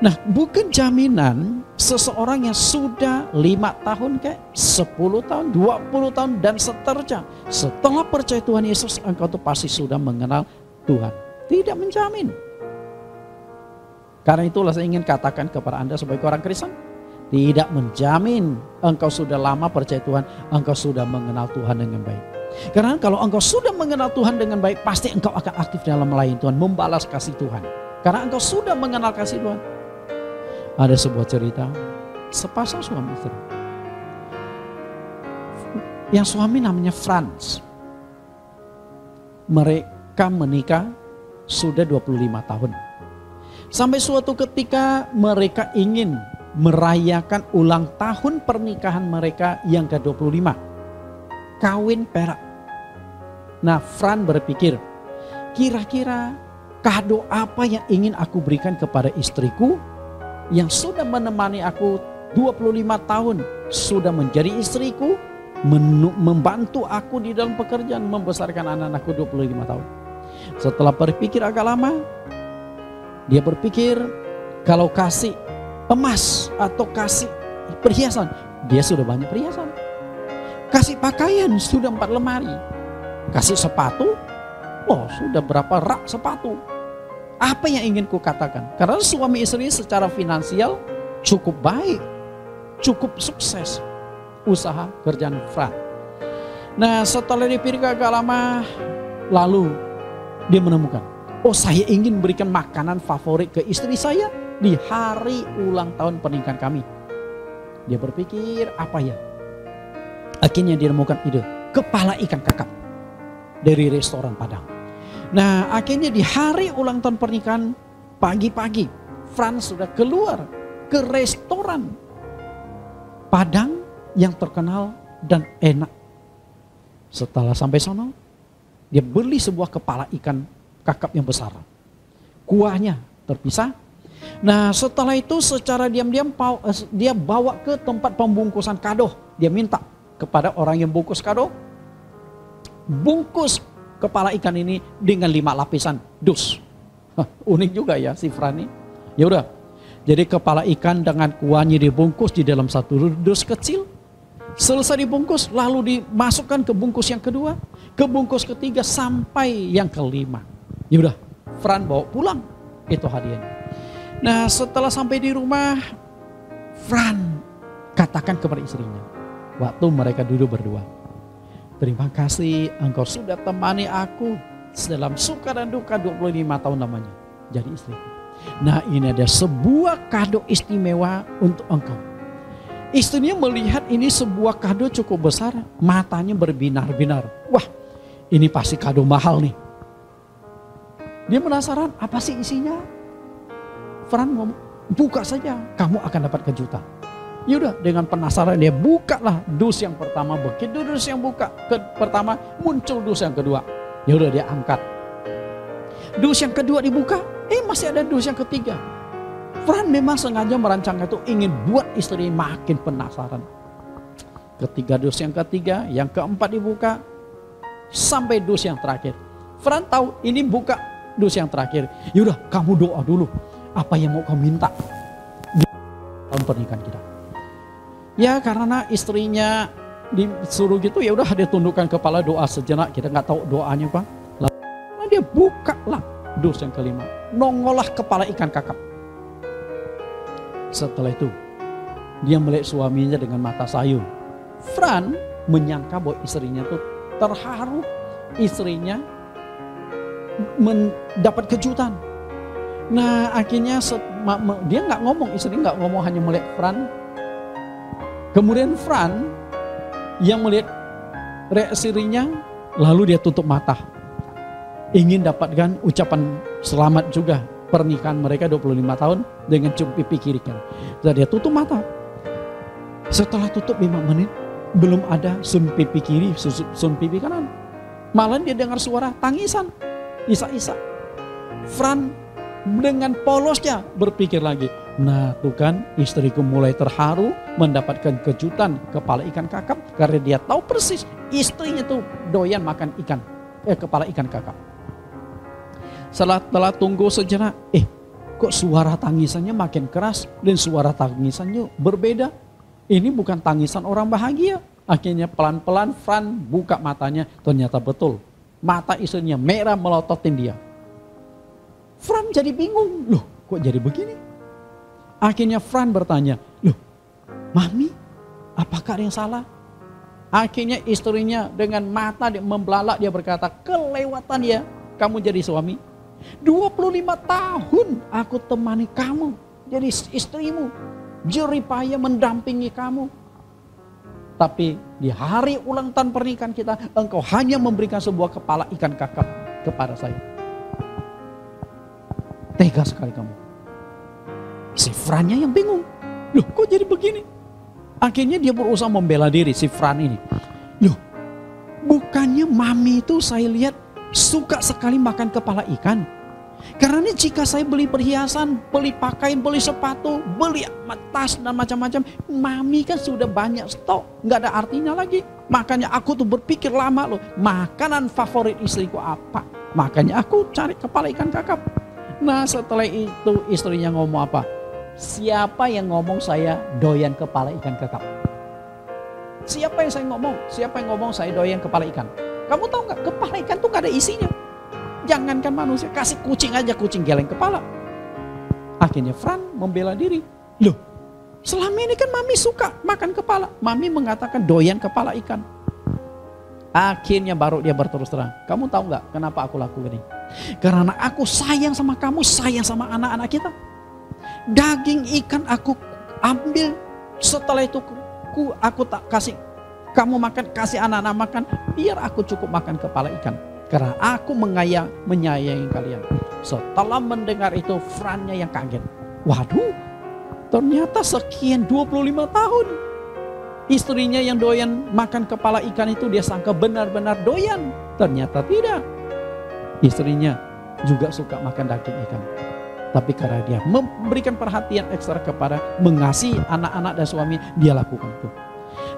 Nah, bukan jaminan seseorang yang sudah 5 tahun, 10 tahun, 20 tahun, dan seterusnya. Setelah percaya Tuhan Yesus, engkau tuh pasti sudah mengenal Tuhan. Tidak menjamin. Karena itulah saya ingin katakan kepada Anda sebagai orang Kristen, tidak menjamin engkau sudah lama percaya Tuhan, engkau sudah mengenal Tuhan dengan baik. Karena kalau engkau sudah mengenal Tuhan dengan baik, pasti engkau akan aktif dalam melayani Tuhan, membalas kasih Tuhan. Karena engkau sudah mengenal kasih Tuhan. Ada sebuah cerita, sepasang suami istri. Yang suami namanya Franz. Mereka menikah sudah 25 tahun. Sampai suatu ketika mereka ingin merayakan ulang tahun pernikahan mereka yang ke-25. Kawin perak. Nah, Franz berpikir, kira-kira kado apa yang ingin aku berikan kepada istriku yang sudah menemani aku 25 tahun, sudah menjadi istriku, membantu aku di dalam pekerjaan, membesarkan anak-anakku 25 tahun. Setelah berpikir agak lama, dia berpikir kalau kasih emas atau kasih perhiasan, dia sudah banyak perhiasan. Kasih pakaian sudah 4 lemari. Kasih sepatu, sudah berapa rak sepatu. Apa yang ingin ku katakan? Karena suami istri secara finansial cukup baik, cukup sukses usaha kerjaan Franz. Nah, setelah dipikir agak lama, lalu dia menemukan, saya ingin berikan makanan favorit ke istri saya di hari ulang tahun pernikahan kami. Dia berpikir, apa ya? Akhirnya dia menemukan ide, kepala ikan kakap dari restoran Padang. Nah, akhirnya di hari ulang tahun pernikahan, pagi-pagi Franz sudah keluar ke restoran Padang yang terkenal dan enak. Setelah sampai sana, dia beli sebuah kepala ikan kakap yang besar. Kuahnya terpisah. Nah, setelah itu secara diam-diam dia bawa ke tempat pembungkusan kado. Dia minta kepada orang yang bungkus kado, bungkus kepala ikan ini dengan 5 lapisan dus. Unik juga ya si Franz ini. Ya udah. Jadi kepala ikan dengan kuahnya dibungkus di dalam satu dus kecil. Selesai dibungkus, lalu dimasukkan ke bungkus yang kedua, ke bungkus ketiga sampai yang kelima. Ya udah, Franz bawa pulang itu hadiahnya. Nah, setelah sampai di rumah, Franz katakan kepada istrinya, waktu mereka duduk berdua, terima kasih engkau sudah temani aku dalam suka dan duka 25 tahun lamanya jadi istriku. Nah, ini ada sebuah kado istimewa untuk engkau. Istrinya melihat ini sebuah kado cukup besar, matanya berbinar-binar. Wah, ini pasti kado mahal nih. Dia penasaran, apa sih isinya? Franz ngomong, buka saja, kamu akan dapat kejutan. Yaudah, dengan penasaran dia bukalah dus yang pertama. Begitu dus yang pertama, muncul dus yang kedua. Yaudah, dia angkat. Dus yang kedua dibuka, masih ada dus yang ketiga. Franz memang sengaja merancang itu ingin buat istri makin penasaran. Ketika dus yang ketiga, yang keempat dibuka, sampai dus yang terakhir. Franz tahu ini buka dus yang terakhir. Yaudah, kamu doa dulu. Apa yang mau kamu minta di dalam pernikahan kita? Ya, karena istrinya disuruh gitu, ya udah dia tundukkan kepala doa sejenak. Kita nggak tahu doanya apa. Lalu dia bukalah dus yang kelima. Nongollah kepala ikan kakap. Setelah itu, dia melihat suaminya dengan mata sayu. Franz menyangka bahwa istrinya tuh terharu. Istrinya mendapat kejutan. Nah, akhirnya dia nggak ngomong, istri nggak ngomong, hanya melihat Franz. Kemudian Franz yang melihat reaksinya, lalu dia tutup mata. Ingin dapatkan ucapan selamat juga pernikahan mereka 25 tahun dengan cium pipi kiri kanan. Jadi dia tutup mata. Setelah tutup 5 menit, belum ada sun pipi kiri, sun pipi kanan. Malah dia dengar suara tangisan, isak-isak. Franz dengan polosnya berpikir lagi, nah tuh kan istriku mulai terharu mendapatkan kejutan kepala ikan kakap, karena dia tahu persis istrinya tuh doyan makan kepala ikan kakap. Setelah tunggu sejenak, kok suara tangisannya makin keras dan suara tangisannya berbeda. Ini bukan tangisan orang bahagia. Akhirnya pelan-pelan Franz buka matanya, ternyata betul mata istrinya merah melototin dia. Franz jadi bingung, loh kok jadi begini? Akhirnya Franz bertanya, loh Mami, apakah ada yang salah? Akhirnya istrinya dengan mata dia membelalak, dia berkata, kelewatan ya kamu jadi suami. 25 tahun aku temani kamu jadi istrimu, jeripaya mendampingi kamu. Tapi di hari ulang tahun pernikahan kita, engkau hanya memberikan sebuah kepala ikan kakap kepada saya. Tega sekali kamu. Si Frannya yang bingung. Loh, kok jadi begini? Akhirnya dia berusaha membela diri, si Fran ini. Loh, bukannya mami itu saya lihat suka sekali makan kepala ikan. Karena jika saya beli perhiasan, beli pakaian, beli sepatu, beli tas dan macam-macam, mami kan sudah banyak stok, nggak ada artinya lagi. Makanya aku tuh berpikir lama loh, makanan favorit istriku apa? Makanya aku cari kepala ikan kakap. Nah setelah itu istrinya ngomong apa? Siapa yang ngomong saya doyan kepala ikan kakap? Siapa yang saya ngomong? Siapa yang ngomong saya doyan kepala ikan? Kamu tahu nggak? Kepala ikan tuh nggak ada isinya. Jangankan manusia, kasih kucing aja, kucing geleng kepala. Akhirnya Fran membela diri. Loh, selama ini kan mami suka makan kepala. Mami mengatakan doyan kepala ikan. Akhirnya baru dia berterus terang. Kamu tahu nggak kenapa aku lakukan ini? Karena aku sayang sama kamu, sayang sama anak-anak kita. Daging ikan aku ambil, setelah itu aku tak kasih kamu makan, kasih anak-anak makan, biar aku cukup makan kepala ikan. Karena aku menyayangi kalian. Setelah mendengar itu, Frannya yang kaget. Waduh, ternyata sekian 25 tahun. Istrinya yang doyan makan kepala ikan itu dia sangka benar-benar doyan. Ternyata tidak. Istrinya juga suka makan daging ikan. Tapi karena dia memberikan perhatian ekstra kepada mengasihi anak-anak dan suami, dia lakukan itu.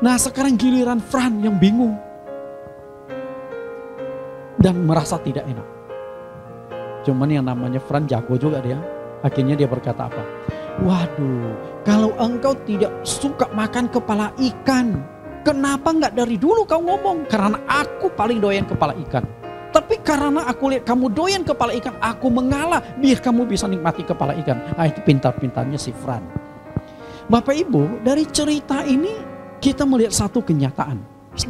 Nah sekarang giliran Fran yang bingung. Dan merasa tidak enak. Cuman yang namanya Fran jago juga dia. Akhirnya dia berkata apa? Waduh, kalau engkau tidak suka makan kepala ikan, kenapa nggak dari dulu kau ngomong? Karena aku paling doyan kepala ikan. Tapi karena aku lihat kamu doyan kepala ikan, aku mengalah biar kamu bisa nikmati kepala ikan. Nah itu pintar-pintarnya si Fran. Bapak Ibu, dari cerita ini kita melihat satu kenyataan.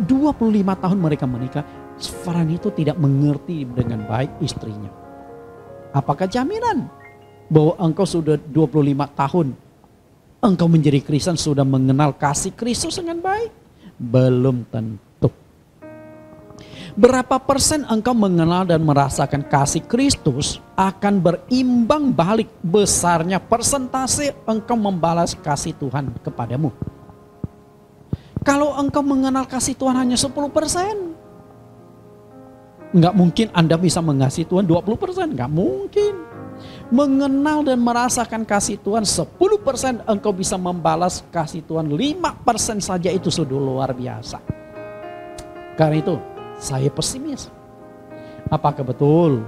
25 tahun mereka menikah, Fran itu tidak mengerti dengan baik istrinya. Apakah jaminan bahwa engkau sudah 25 tahun engkau menjadi Kristen sudah mengenal kasih Kristus dengan baik? Belum tentu. Berapa persen engkau mengenal dan merasakan kasih Kristus akan berimbang balik besarnya persentase engkau membalas kasih Tuhan kepadamu. Kalau engkau mengenal kasih Tuhan hanya 10%, nggak mungkin Anda bisa mengasihi Tuhan 20%, nggak mungkin. Mengenal dan merasakan kasih Tuhan 10%, engkau bisa membalas kasih Tuhan 5% saja, itu sudah luar biasa. Karena itu saya pesimis. Apakah betul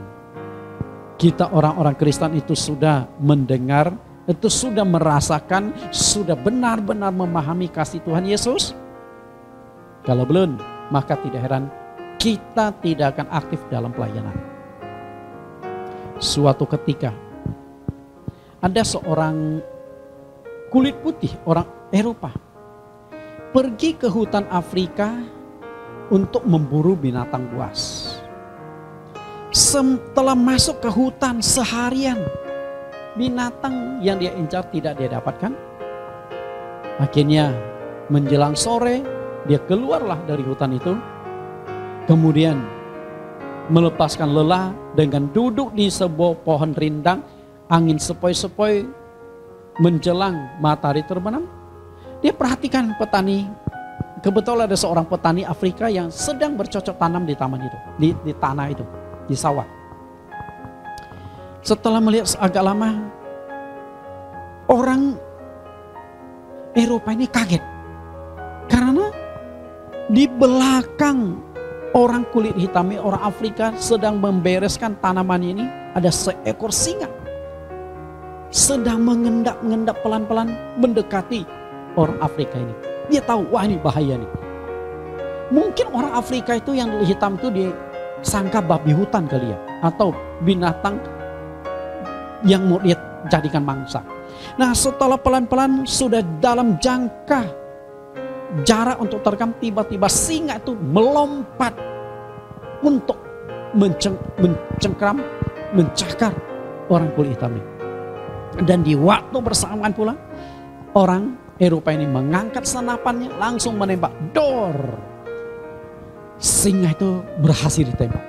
kita orang-orang Kristen itu sudah mendengar, itu sudah merasakan, sudah benar-benar memahami kasih Tuhan Yesus? Kalau belum, maka tidak heran kita tidak akan aktif dalam pelayanan. Suatu ketika ada seorang kulit putih, orang Eropa, pergi ke hutan Afrika untuk memburu binatang buas. Setelah masuk ke hutan seharian, binatang yang dia incar tidak dia dapatkan. Akhirnya menjelang sore dia keluarlah dari hutan itu. Kemudian melepaskan lelah dengan duduk di sebuah pohon rindang, angin sepoi-sepoi menjelang matahari terbenam. Dia perhatikan petani, kebetulan ada seorang petani Afrika yang sedang bercocok tanam di taman itu, di tanah itu, di sawah. Setelah melihat agak lama, orang Eropa ini kaget. Karena di belakang orang kulit hitam, orang Afrika sedang membereskan tanaman ini, ada seekor singa sedang mengendap-endap pelan-pelan mendekati orang Afrika ini. Dia tahu, wah ini bahaya nih. Mungkin orang Afrika itu yang hitam itu disangka babi hutan kali ya, atau binatang yang mau dia jadikan mangsa. Nah setelah pelan-pelan sudah dalam jangka jarak untuk terekam, tiba-tiba singa itu melompat untuk mencakar orang kulit hitam ini. Dan di waktu bersamaan pula orang Eropa ini mengangkat senapannya, langsung menembak, dor. Singa itu berhasil ditembak.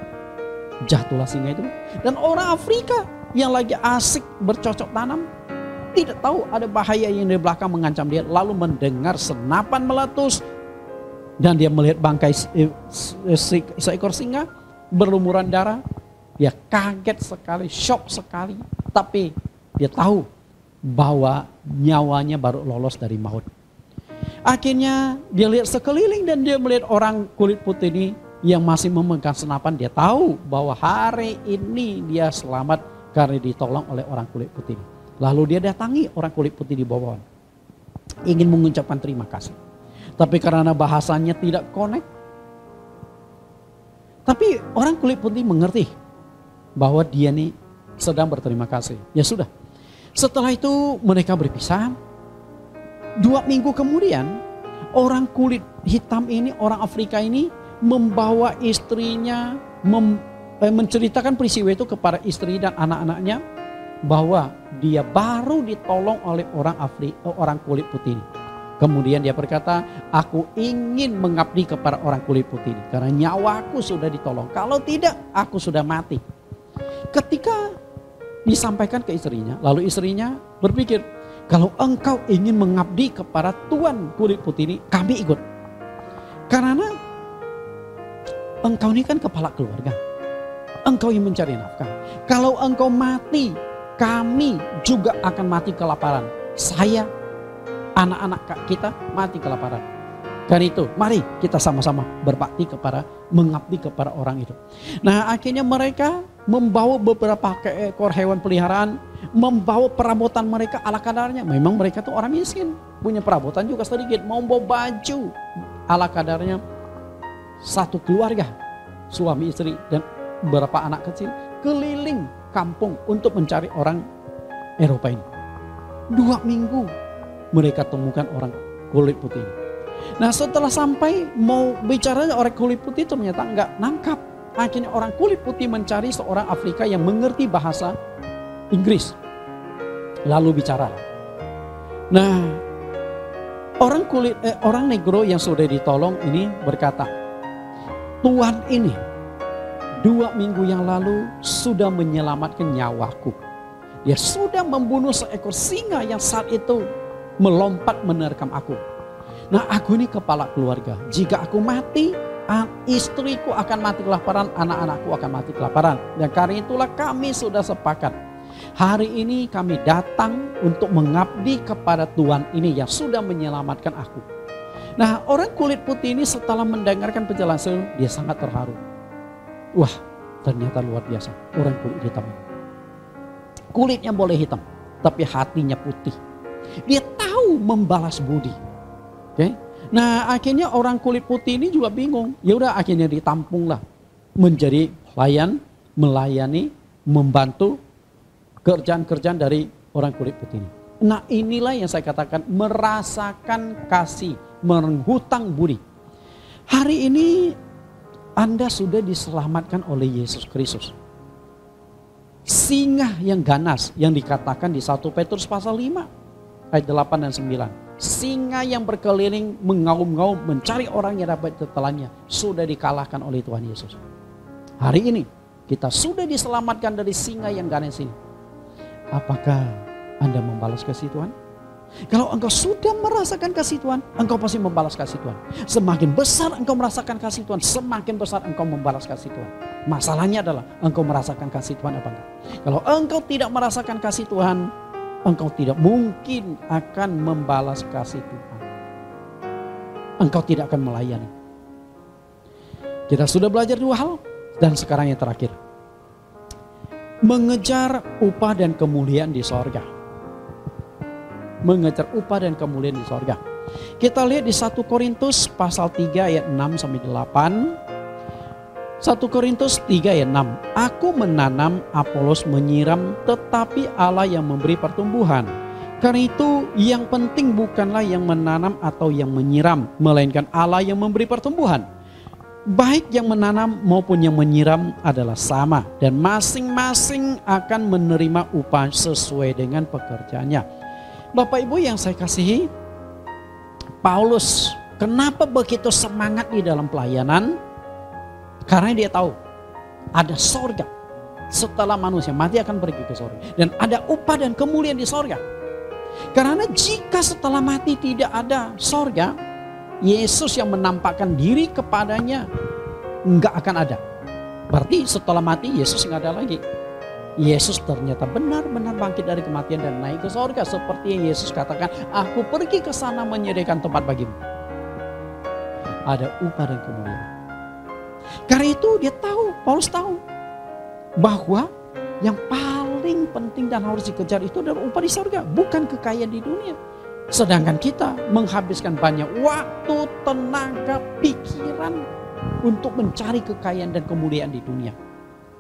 Jatuhlah singa itu. Dan orang Afrika yang lagi asik bercocok tanam, tidak tahu ada bahaya yang di belakang mengancam dia. Lalu mendengar senapan meletus. Dan dia melihat bangkai seekor singa berlumuran darah. Dia kaget sekali, shock sekali. Tapi dia tahu bahwa nyawanya baru lolos dari maut. Akhirnya dia lihat sekeliling dan dia melihat orang kulit putih ini yang masih memegang senapan. Dia tahu bahwa hari ini dia selamat karena ditolong oleh orang kulit putih ini. Lalu dia datangi orang kulit putih di bawah, ingin mengucapkan terima kasih. Tapi karena bahasanya tidak connect, tapi orang kulit putih mengerti bahwa dia ini sedang berterima kasih. Ya sudah. Setelah itu mereka berpisah. 2 minggu kemudian orang kulit hitam ini, orang Afrika ini membawa istrinya, menceritakan peristiwa itu kepada istri dan anak-anaknya bahwa dia baru ditolong oleh orang kulit putih ini. Kemudian dia berkata, aku ingin mengabdi kepada orang kulit putih ini karena nyawaku sudah ditolong. Kalau tidak, aku sudah mati. Ketika disampaikan ke istrinya, lalu istrinya berpikir, kalau engkau ingin mengabdi kepada Tuan kulit putih ini, kami ikut. Karena engkau ini kan kepala keluarga. Engkau yang mencari nafkah. Kalau engkau mati, kami juga akan mati kelaparan. Saya, anak-anak kita mati kelaparan. Karena itu, mari kita sama-sama berbakti mengabdi kepada orang itu. Nah, akhirnya mereka membawa beberapa ekor hewan peliharaan, membawa perabotan mereka ala kadarnya. Memang mereka tuh orang miskin, punya perabotan juga sedikit, mau bawa baju ala kadarnya. Satu keluarga, suami istri dan beberapa anak kecil keliling kampung untuk mencari orang Eropa ini. 2 minggu mereka temukan orang kulit putih ini. Nah, setelah sampai mau bicara orang kulit putih ternyata enggak nangkap. Akhirnya orang kulit putih mencari seorang Afrika yang mengerti bahasa Inggris. Lalu bicara. Nah, orang negro yang sudah ditolong ini berkata, Tuan ini 2 minggu yang lalu sudah menyelamatkan nyawaku. Dia sudah membunuh seekor singa yang saat itu melompat menerkam aku. Nah, aku ini kepala keluarga. Jika aku mati, istriku akan mati kelaparan, anak-anakku akan mati kelaparan. Dan karena itulah kami sudah sepakat. Hari ini kami datang untuk mengabdi kepada Tuan ini yang sudah menyelamatkan aku. Nah, orang kulit putih ini setelah mendengarkan penjelasan, dia sangat terharu. Wah, ternyata luar biasa orang kulit hitam ini. Kulitnya boleh hitam, tapi hatinya putih. Dia tahu membalas budi. Okay. Nah, akhirnya orang kulit putih ini juga bingung. Ya udah, akhirnya ditampunglah menjadi pelayan, melayani, membantu kerjaan-kerjaan dari orang kulit putih ini. Nah, inilah yang saya katakan merasakan kasih, menghutang budi. Hari ini Anda sudah diselamatkan oleh Yesus Kristus. Singa yang ganas yang dikatakan di 1 Petrus pasal 5 ayat 8 dan 9. Singa yang berkeliling mengaum-ngaum mencari orang yang dapat ditelannya sudah dikalahkan oleh Tuhan Yesus. Hari ini kita sudah diselamatkan dari singa yang ganas ini. Apakah Anda membalas kasih Tuhan? Kalau engkau sudah merasakan kasih Tuhan, engkau pasti membalas kasih Tuhan. Semakin besar engkau merasakan kasih Tuhan, semakin besar engkau membalas kasih Tuhan. Masalahnya adalah engkau merasakan kasih Tuhan apa enggak? Kalau engkau tidak merasakan kasih Tuhan, engkau tidak mungkin akan membalas kasih Tuhan. Engkau tidak akan melayani. Kita sudah belajar 2 hal dan sekarang yang terakhir. Mengejar upah dan kemuliaan di sorga. Mengejar upah dan kemuliaan di sorga. Kita lihat di 1 Korintus pasal 3 ayat 6 sampai 8. 1 Korintus 3 ayat 6. Aku menanam, Apolos menyiram, tetapi Allah yang memberi pertumbuhan. Karena itu yang penting bukanlah yang menanam atau yang menyiram, melainkan Allah yang memberi pertumbuhan. Baik yang menanam maupun yang menyiram adalah sama, dan masing-masing akan menerima upah sesuai dengan pekerjaannya. Bapak Ibu yang saya kasihi, Paulus kenapa begitu semangat di dalam pelayanan? Karena dia tahu ada sorga. Setelah manusia mati akan pergi ke sorga, dan ada upah dan kemuliaan di sorga. Karena jika setelah mati tidak ada sorga, Yesus yang menampakkan diri kepadanya enggak akan ada. Berarti setelah mati Yesus enggak ada lagi. Yesus ternyata benar-benar bangkit dari kematian dan naik ke sorga. Seperti yang Yesus katakan, aku pergi ke sana menyediakan tempat bagimu. Ada upah dan kemuliaan. Karena itu dia tahu, Paulus tahu bahwa yang paling penting dan harus dikejar itu adalah upah di sorga, bukan kekayaan di dunia. Sedangkan kita menghabiskan banyak waktu, tenaga, pikiran untuk mencari kekayaan dan kemuliaan di dunia.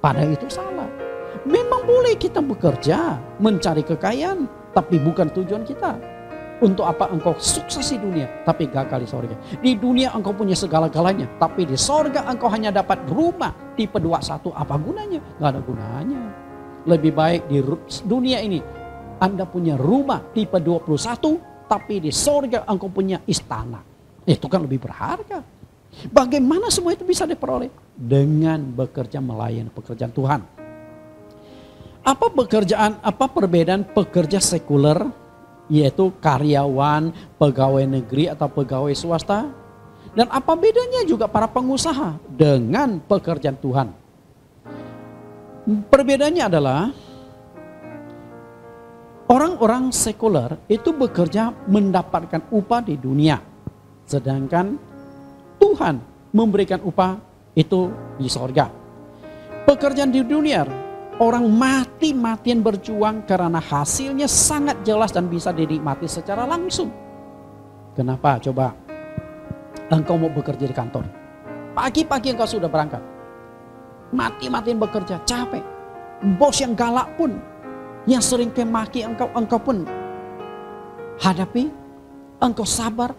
Padahal itu salah. Memang boleh kita bekerja, mencari kekayaan, tapi bukan tujuan kita. Untuk apa engkau sukses di dunia, tapi gagal di sorga. Di dunia engkau punya segala-galanya, tapi di sorga engkau hanya dapat rumah tipe 21. Apa gunanya? Gak ada gunanya. Lebih baik di dunia ini Anda punya rumah tipe 21, tapi di sorga engkau punya istana. Itu kan lebih berharga. Bagaimana semua itu bisa diperoleh? Dengan bekerja melayani pekerjaan Tuhan. Apa perbedaan pekerja sekuler, yaitu karyawan, pegawai negeri atau pegawai swasta? Dan apa bedanya juga para pengusaha dengan pekerjaan Tuhan? Perbedaannya adalah orang-orang sekuler itu bekerja mendapatkan upah di dunia. Sedangkan Tuhan memberikan upah itu di sorga. Pekerjaan di dunia, orang mati-matian berjuang karena hasilnya sangat jelas dan bisa dinikmati secara langsung. Kenapa? Coba engkau mau bekerja di kantor. Pagi-pagi engkau sudah berangkat. Mati-matian bekerja, capek. Bos yang galak pun, yang sering maki engkau pun hadapi. Engkau sabar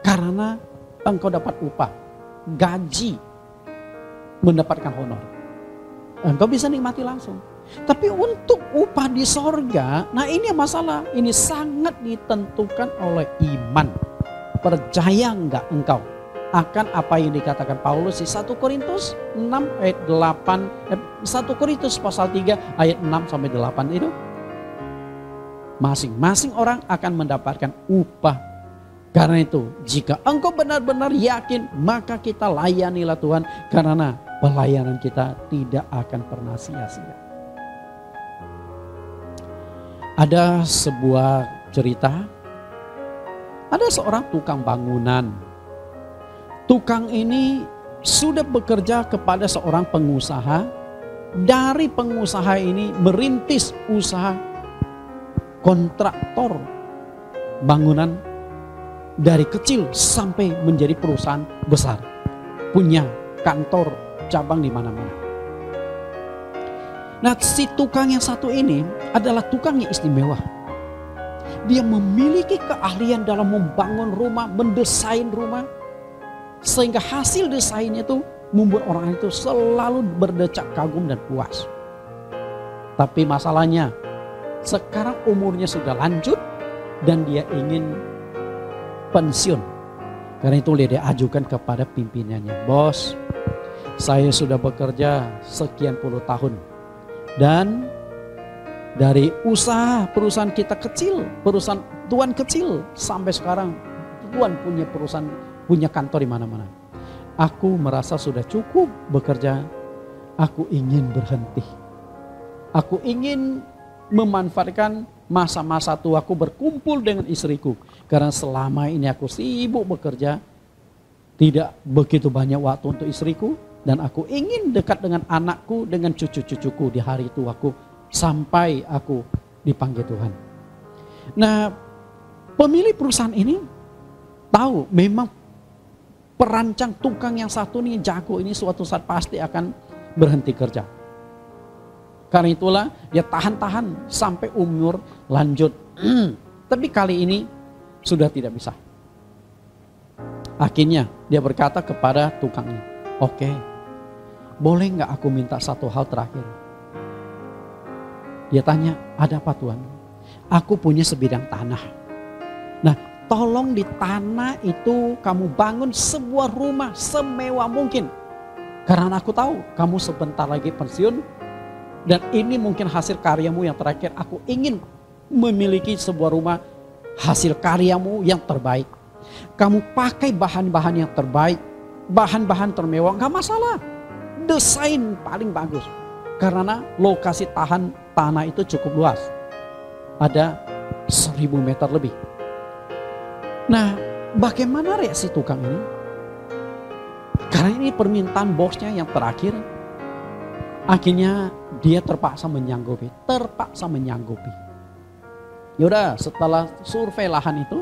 karena engkau dapat upah, gaji, mendapatkan honor. Engkau bisa nikmati langsung. Tapi untuk upah di sorga, nah ini masalah. Ini sangat ditentukan oleh iman. Percaya enggak engkau akan apa yang dikatakan Paulus di 1 Korintus 6 ayat 8, 1 Korintus pasal 3 ayat 6 sampai 8 itu. Masing-masing orang akan mendapatkan upah. Karena itu jika engkau benar-benar yakin, maka kita layanilah Tuhan, karena pelayanan kita tidak akan pernah sia-sia. Ada sebuah cerita, ada seorang tukang bangunan. Tukang ini sudah bekerja kepada seorang pengusaha. Dari pengusaha ini merintis usaha kontraktor bangunan dari kecil sampai menjadi perusahaan besar. Punya kantor cabang di mana-mana. Nah, si tukang yang satu ini adalah tukang yang istimewa. Dia memiliki keahlian dalam membangun rumah, mendesain rumah. Sehingga hasil desainnya itu membuat orang itu selalu berdecak kagum dan puas. Tapi masalahnya, sekarang umurnya sudah lanjut dan dia ingin pensiun. Karena itu dia ajukan kepada pimpinannya, bos, saya sudah bekerja sekian puluh tahun. Dan dari usaha perusahaan kita kecil, perusahaan Tuan kecil, sampai sekarang Tuan punya perusahaan, punya kantor di mana-mana. Aku merasa sudah cukup bekerja. Aku ingin berhenti. Aku ingin memanfaatkan masa-masa tuaku berkumpul dengan istriku. Karena selama ini aku sibuk bekerja, tidak begitu banyak waktu untuk istriku. Dan aku ingin dekat dengan anakku, dengan cucu-cucuku di hari tuaku, sampai aku dipanggil Tuhan. Nah, pemilik perusahaan ini tahu memang perancang tukang yang satu nih jago ini suatu saat pasti akan berhenti kerja. Karena itulah dia tahan-tahan sampai umur lanjut. Tapi kali ini sudah tidak bisa. Akhirnya dia berkata kepada tukangnya, oke, boleh nggak aku minta satu hal terakhir? Dia tanya, ada apa Tuhan? Aku punya sebidang tanah. Nah, tolong di tanah itu kamu bangun sebuah rumah semewah mungkin. Karena aku tahu kamu sebentar lagi pensiun. Dan ini mungkin hasil karyamu yang terakhir. Aku ingin memiliki sebuah rumah hasil karyamu yang terbaik. Kamu pakai bahan-bahan yang terbaik. Bahan-bahan termewah, gak masalah. Desain paling bagus. Karena lokasi tanah itu cukup luas. Ada 1000 meter lebih. Nah, bagaimana reaksi tukang ini? Karena ini permintaan bosnya yang terakhir. Akhirnya dia terpaksa menyanggupi. Yaudah, setelah survei lahan itu,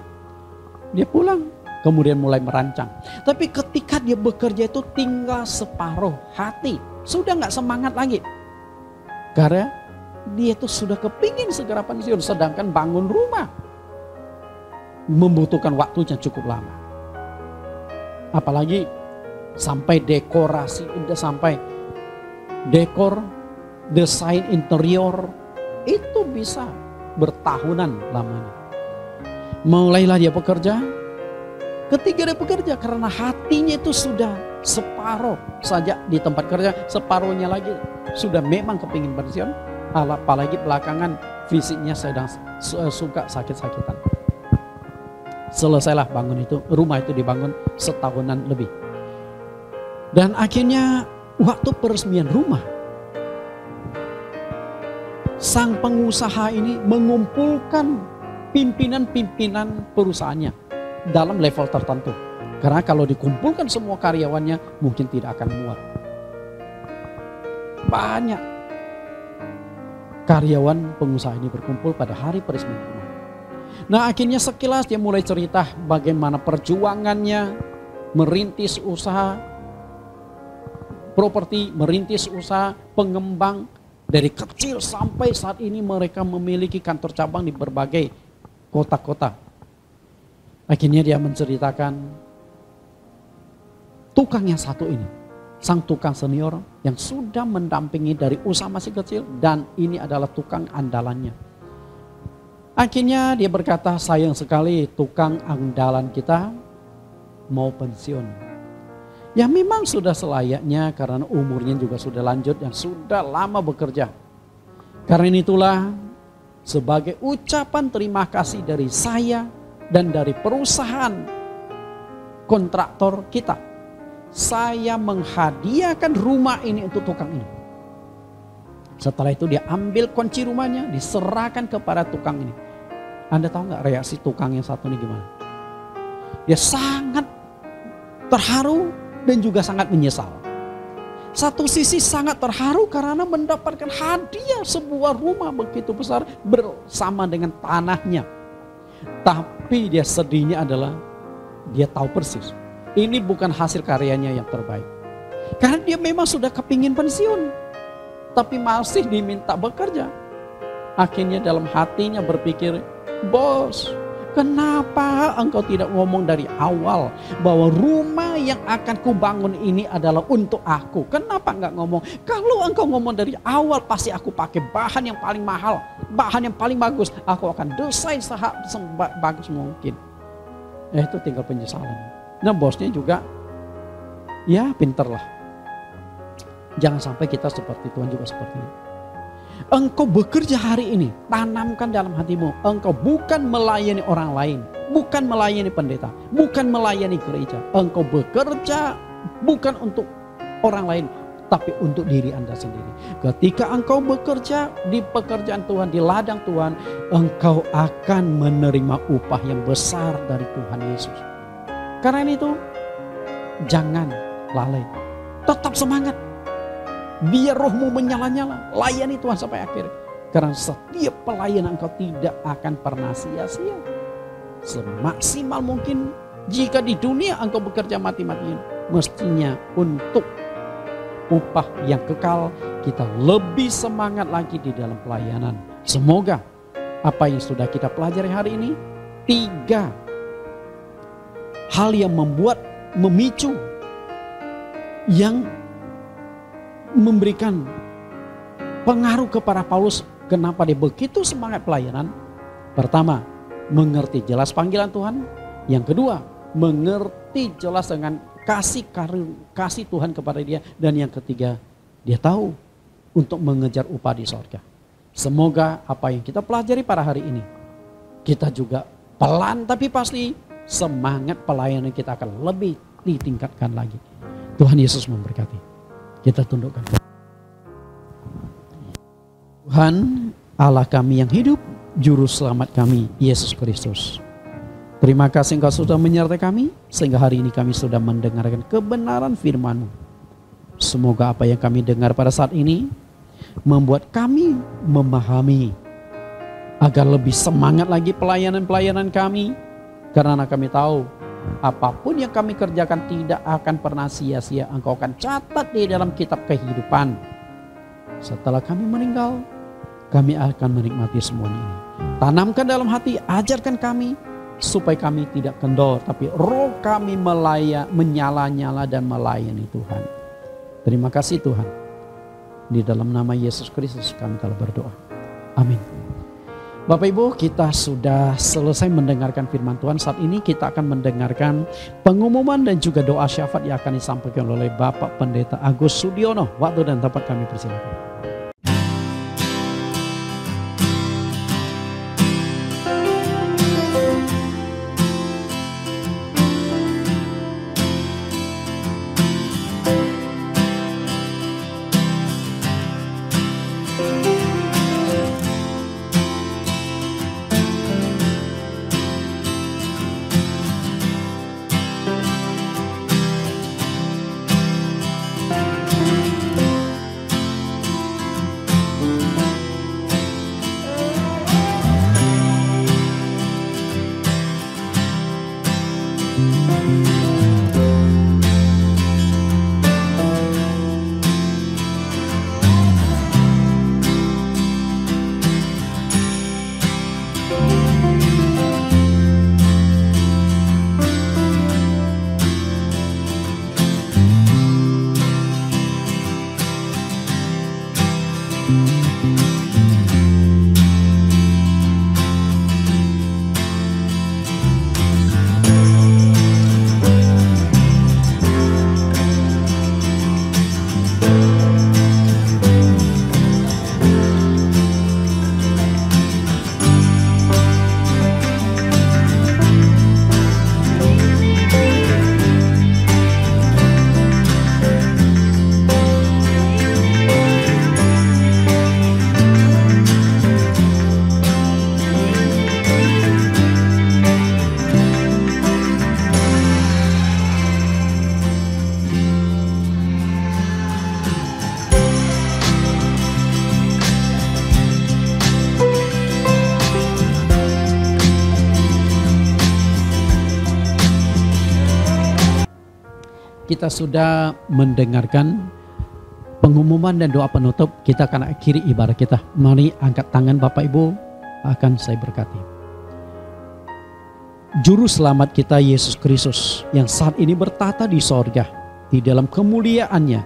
dia pulang. Kemudian mulai merancang. Tapi ketika dia bekerja itu tinggal separuh hati. Sudah gak semangat lagi. Karena dia tuh sudah kepingin segera pensiun. Sedangkan bangun rumah membutuhkan waktunya cukup lama. Apalagi sampai dekorasi, udah sampai dekor, desain interior, itu bisa bertahunan lamanya. Mulailah dia bekerja. Ketika dia bekerja, karena hatinya itu sudah separuh saja di tempat kerja, separuhnya lagi sudah memang kepingin pensiun. Apalagi belakangan fisiknya sedang suka sakit-sakitan. Selesailah bangun itu, rumah itu dibangun setahunan lebih. Dan akhirnya waktu peresmian rumah, sang pengusaha ini mengumpulkan pimpinan-pimpinan perusahaannya dalam level tertentu. Karena kalau dikumpulkan semua karyawannya mungkin tidak akan muat. Banyak karyawan pengusaha ini berkumpul pada hari peresmian rumah. Nah, akhirnya sekilas dia mulai cerita bagaimana perjuangannya merintis usaha properti, merintis usaha pengembang dari kecil sampai saat ini mereka memiliki kantor cabang di berbagai kota-kota. Akhirnya dia menceritakan tukang yang satu ini, sang tukang senior yang sudah mendampingi dari usaha masih kecil dan ini adalah tukang andalannya. Akhirnya dia berkata, sayang sekali tukang andalan kita mau pensiun. Ya memang sudah selayaknya karena umurnya juga sudah lanjut yang sudah lama bekerja. Karena itulah sebagai ucapan terima kasih dari saya dan dari perusahaan kontraktor kita, saya menghadiahkan rumah ini untuk tukang ini. Setelah itu dia ambil kunci rumahnya, diserahkan kepada tukang ini. Anda tahu nggak reaksi tukang yang satu ini gimana? Dia sangat terharu dan juga sangat menyesal. Satu sisi sangat terharu karena mendapatkan hadiah sebuah rumah begitu besar bersama dengan tanahnya. Tapi dia sedihnya adalah dia tahu persis ini bukan hasil karyanya yang terbaik. Karena dia memang sudah kepingin pensiun, tapi masih diminta bekerja. Akhirnya dalam hatinya berpikir, bos, kenapa engkau tidak ngomong dari awal bahwa rumah yang akan kubangun ini adalah untuk aku? Kenapa enggak ngomong? Kalau engkau ngomong dari awal pasti aku pakai bahan yang paling mahal, bahan yang paling bagus. Aku akan desain sebagus mungkin. Itu tinggal penyesalan. Nah bosnya juga ya pinter lah. Jangan sampai kita seperti Tuhan juga seperti ini. Engkau bekerja hari ini, tanamkan dalam hatimu. Engkau bukan melayani orang lain, bukan melayani pendeta, bukan melayani gereja. Engkau bekerja bukan untuk orang lain, tapi untuk diri Anda sendiri. Ketika engkau bekerja di pekerjaan Tuhan, di ladang Tuhan, engkau akan menerima upah yang besar dari Tuhan Yesus. Karena itu, jangan lalai, tetap semangat. Biar rohmu menyala-nyala, layani Tuhan sampai akhir. Karena setiap pelayanan engkau tidak akan pernah sia-sia. Semaksimal mungkin jika di dunia engkau bekerja mati-matian, mestinya untuk upah yang kekal kita lebih semangat lagi di dalam pelayanan. Semoga apa yang sudah kita pelajari hari ini? 3 hal yang memicu, yang memberikan pengaruh kepada Paulus kenapa dia begitu semangat pelayanan. Pertama, mengerti jelas panggilan Tuhan. Yang kedua, mengerti jelas dengan kasih Tuhan kepada dia. Dan yang ketiga, dia tahu untuk mengejar upah di sorga. Semoga apa yang kita pelajari pada hari ini, kita juga pelan tapi pasti semangat pelayanan kita akan lebih ditingkatkan lagi. Tuhan Yesus memberkati. Kita tundukkan. Tuhan Allah kami yang hidup, Juru Selamat kami, Yesus Kristus. Terima kasih Engkau sudah menyertai kami, sehingga hari ini kami sudah mendengarkan kebenaran firman-Mu. Semoga apa yang kami dengar pada saat ini membuat kami memahami agar lebih semangat lagi pelayanan-pelayanan kami. Karena kami tahu apapun yang kami kerjakan tidak akan pernah sia-sia. Engkau akan catat di dalam kitab kehidupan. Setelah kami meninggal, kami akan menikmati semuanya ini. Tanamkan dalam hati, ajarkan kami supaya kami tidak kendor, tapi roh kami menyala-nyala dan melayani Tuhan. Terima kasih Tuhan. Di dalam nama Yesus Kristus kami telah berdoa. Amin. Bapak Ibu, kita sudah selesai mendengarkan firman Tuhan. Saat ini kita akan mendengarkan pengumuman dan juga doa syafaat yang akan disampaikan oleh Bapak Pendeta Agus Sudiono. Waktu dan tempat kami persilakan. Kita sudah mendengarkan pengumuman dan doa penutup. Kita akan akhiri ibadah kita. Mari angkat tangan Bapak Ibu, akan saya berkati. Juru Selamat kita Yesus Kristus yang saat ini bertata di sorga, di dalam kemuliaannya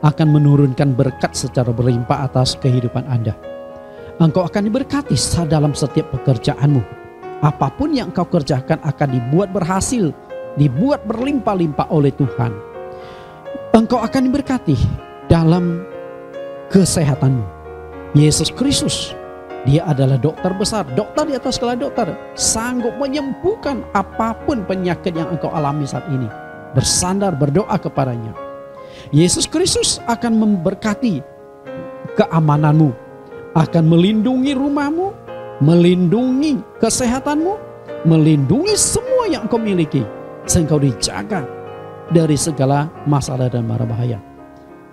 akan menurunkan berkat secara berlimpah atas kehidupan Anda. Engkau akan diberkati dalam setiap pekerjaanmu. Apapun yang engkau kerjakan akan dibuat berhasil, dibuat berlimpah-limpah oleh Tuhan. Engkau akan diberkati dalam kesehatanmu. Yesus Kristus, Dia adalah dokter besar, dokter di atas segala dokter, sanggup menyembuhkan apapun penyakit yang engkau alami saat ini. Bersandar, berdoa kepadanya. Yesus Kristus akan memberkati keamananmu, akan melindungi rumahmu, melindungi kesehatanmu, melindungi semua yang engkau miliki, sehingga engkau dijaga dari segala masalah dan mara bahaya.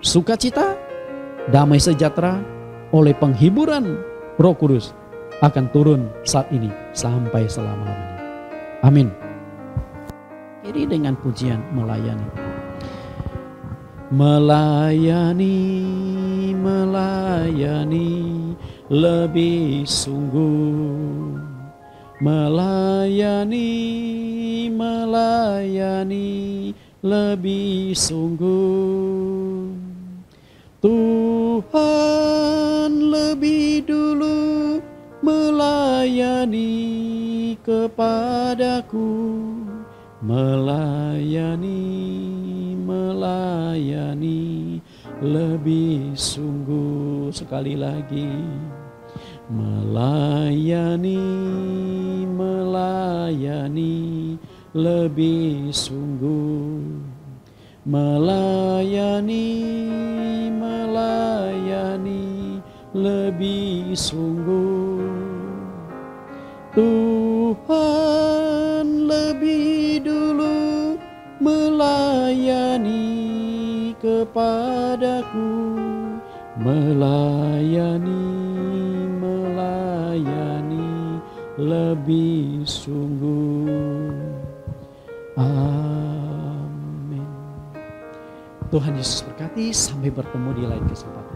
Sukacita, damai sejahtera oleh penghiburan Roh Kudus akan turun saat ini sampai selama-lamanya. Amin. Iri dengan pujian melayani. Melayani, melayani, lebih sungguh. Melayani, melayani lebih sungguh. Tuhan lebih dulu melayani kepadaku. Melayani, melayani lebih sungguh. Sekali lagi. Melayani, melayani lebih sungguh. Melayani, melayani lebih sungguh. Tuhan lebih dulu melayani kepadaku. Melayani, melayani lebih sungguh. Amin. Tuhan Yesus berkati, sampai bertemu di lain kesempatan.